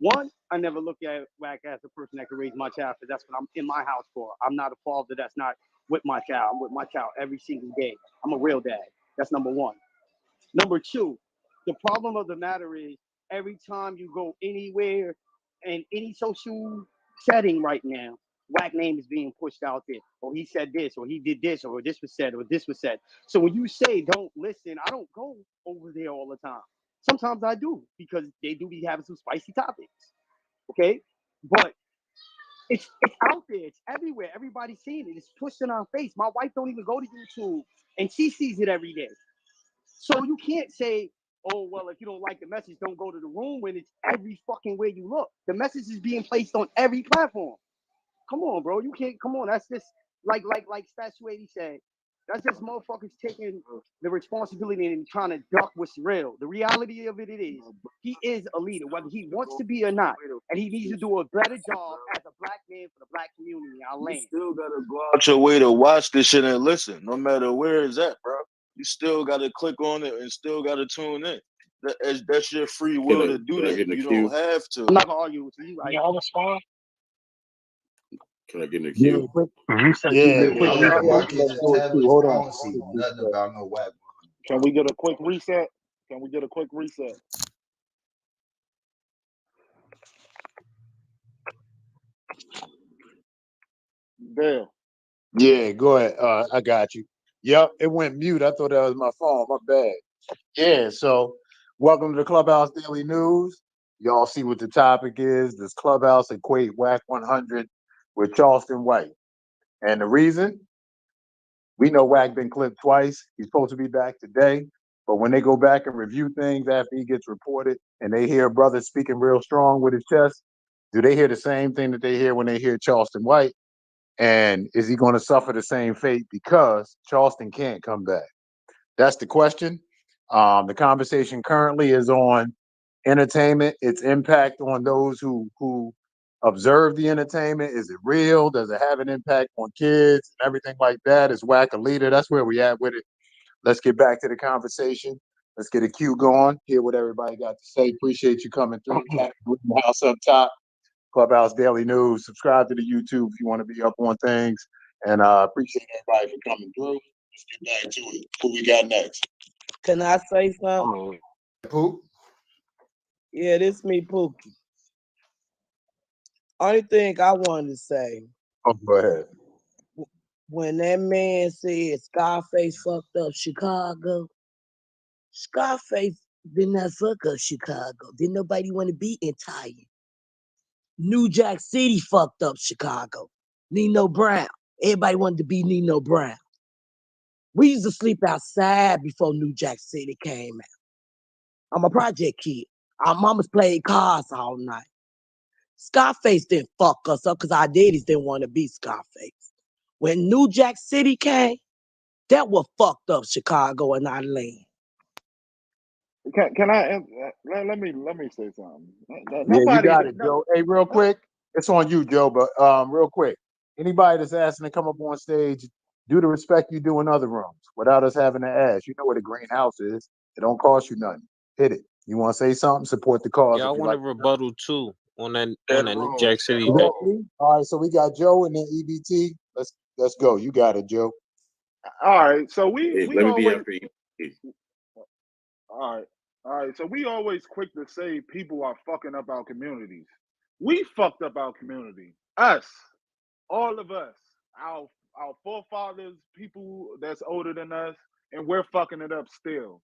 One, I never look at Wack as a person that can raise my child because that's what I'm in my house for. I'm not a father that's not with my child. I'm with my child every single day. I'm a real dad. That's number one. Number two, the problem of the matter is every time you go anywhere in any social setting right now, Wack name is being pushed out there. Or he said this, or he did this, or this was said, or this was said. So when you say don't listen, I don't go over there all the time. Sometimes I do because they do be having some spicy topics. Okay? But it's out there, it's everywhere. Everybody's seeing it. It's pushed in our face. My wife don't even go to YouTube and she sees it every day. So you can't say, oh, well, if you don't like the message, don't go to the room when it's every fucking way you look. The message is being placed on every platform. Come on, bro. You can't, come on. That's just like Statue 80 said. That's just motherfuckers taking the responsibility and trying to duck what's real. The reality of it is, he is a leader, whether he wants to be or not. And he needs to do a better job as a black man for the black community. I'll land. You still gotta go out your way to watch this shit and listen, no matter where it's at, bro. You still gotta click on it and still gotta tune in. That's your free will to do that. You don't have to. I'm not gonna argue with you. Yeah, I'll respond. Can I get in the Yeah, queue? quick. You said Yeah, you quick did. reset. Let's do it too. Hold on. Can we get a quick reset? Can we get a quick reset? There. Yeah, go ahead. I got you. Yep, it went mute. I thought that was my phone. My bad. Yeah, so welcome to the Clubhouse Daily News. Y'all see what the topic is. Does Clubhouse equate Wack 100 with Charleston White? And the reason? We know Wack been clipped twice. He's supposed to be back today. But when they go back and review things after he gets reported and they hear a brother speaking real strong with his chest, do they hear the same thing that they hear when they hear Charleston White? And is he going to suffer the same fate because Charleston can't come back? That's the question. The conversation currently is on entertainment, its impact on those who observe the entertainment. Is it real? Does it have an impact on kids and everything like that? Is Wack a leader? That's where we at with it. let's get back to the conversation. Let's get a queue going. Hear what everybody got to say. Appreciate you coming through. House up top. Clubhouse Daily News. Subscribe to the YouTube if you want to be up on things. And appreciate everybody for coming through. Let's get back to it. Who we got next? Can I say something? Who? Yeah, this me, Pookie. Only thing I wanted to say. Oh, go ahead. When that man said Scarface fucked up Chicago, Scarface did not fuck up Chicago. Didn't nobody want to be Italian. New Jack City fucked up Chicago. Nino Brown. Everybody wanted to be Nino Brown. We used to sleep outside before New Jack City came out. I'm a project kid. Our mamas played cards all night. Scarface didn't fuck us up because our daddies didn't want to be Scarface. When New Jack City came, that what fucked up Chicago and our land. Can I let me say something? Yeah, you got it, Joe. Hey, real quick, it's on you, Joe. But real quick, anybody that's asking to come up on stage, do the respect you do in other rooms without us having to ask. You know what a greenhouse is. It don't cost you nothing. Hit it. You want to say something? Support the cause. Yeah, I if you want a like. rebuttal too on that New Jack City thing. Exactly. All right, so we got Joe and then EBT. Let's go. You got it, Joe. All right, so we let me be always after you. all right. So we always quick to say people are fucking up our communities. We fucked up our community. Us, all of us, our forefathers, people that's older than us, and we're fucking it up still.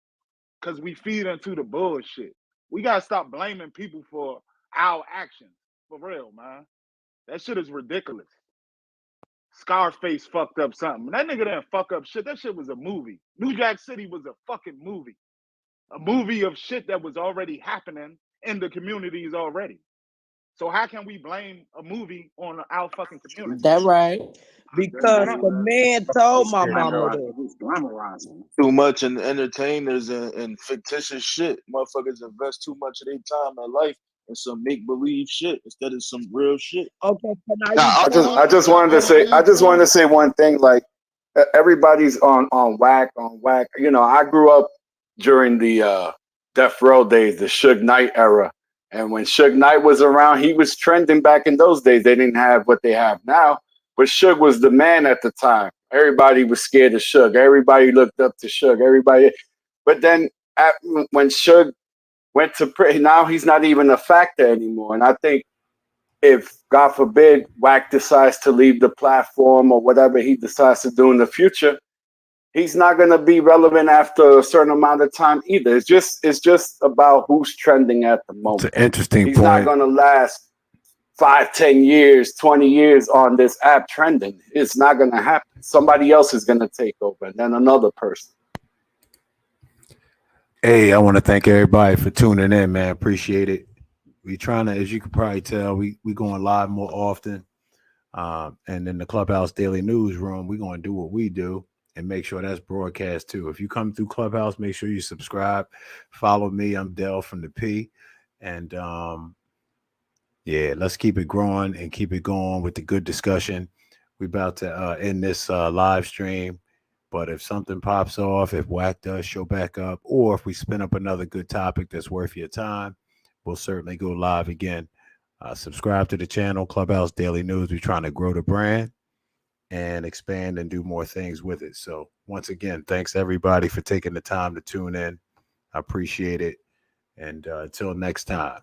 Cause we feed into the bullshit. We gotta stop blaming people for our actions. For real, man. That shit is ridiculous. Scarface fucked up something. That nigga didn't fuck up shit. That shit was a movie. New Jack City was a fucking movie. A movie of shit that was already happening in the communities already. So how can we blame a movie on our fucking community? That right. Because the man told my mama glamorizing. Too much in entertainers and fictitious shit. Motherfuckers invest too much of their time and life in some make believe shit instead of some real shit. Okay, I just wanted to say one thing. Like everybody's on Wack. You know, I grew up during the Death Row days, the Suge Knight era, and when Suge Knight was around, he was trending back in those days. They didn't have what they have now, but Suge was the man at the time. Everybody was scared of Suge. Everybody looked up to Suge. But then when Suge went to prison, now he's not even a factor anymore. And I think if, God forbid, Wack decides to leave the platform or whatever he decides to do in the future, he's not going to be relevant after a certain amount of time either. It's just about who's trending at the moment. It's an interesting He's point. not going to last 5, 10 years, 20 years on this app trending. It's not going to happen. Somebody else is going to take over, and then another person. Hey, I want to thank everybody for tuning in, man. Appreciate it. We trying to, as you can probably tell, we going live more often. And in the Clubhouse Daily Newsroom, we're going to do what we do and make sure that's broadcast too. If you come through Clubhouse, make sure you subscribe. Follow me. I'm Dell from the P. And yeah, let's keep it growing and keep it going with the good discussion. We're about to end this live stream. But if something pops off, if Wack does show back up, or if we spin up another good topic that's worth your time, we'll certainly go live again. Subscribe to the channel, Clubhouse Daily News. We're trying to grow the brand and expand and do more things with it. So once again, thanks everybody for taking the time to tune in. I appreciate it. And until next time.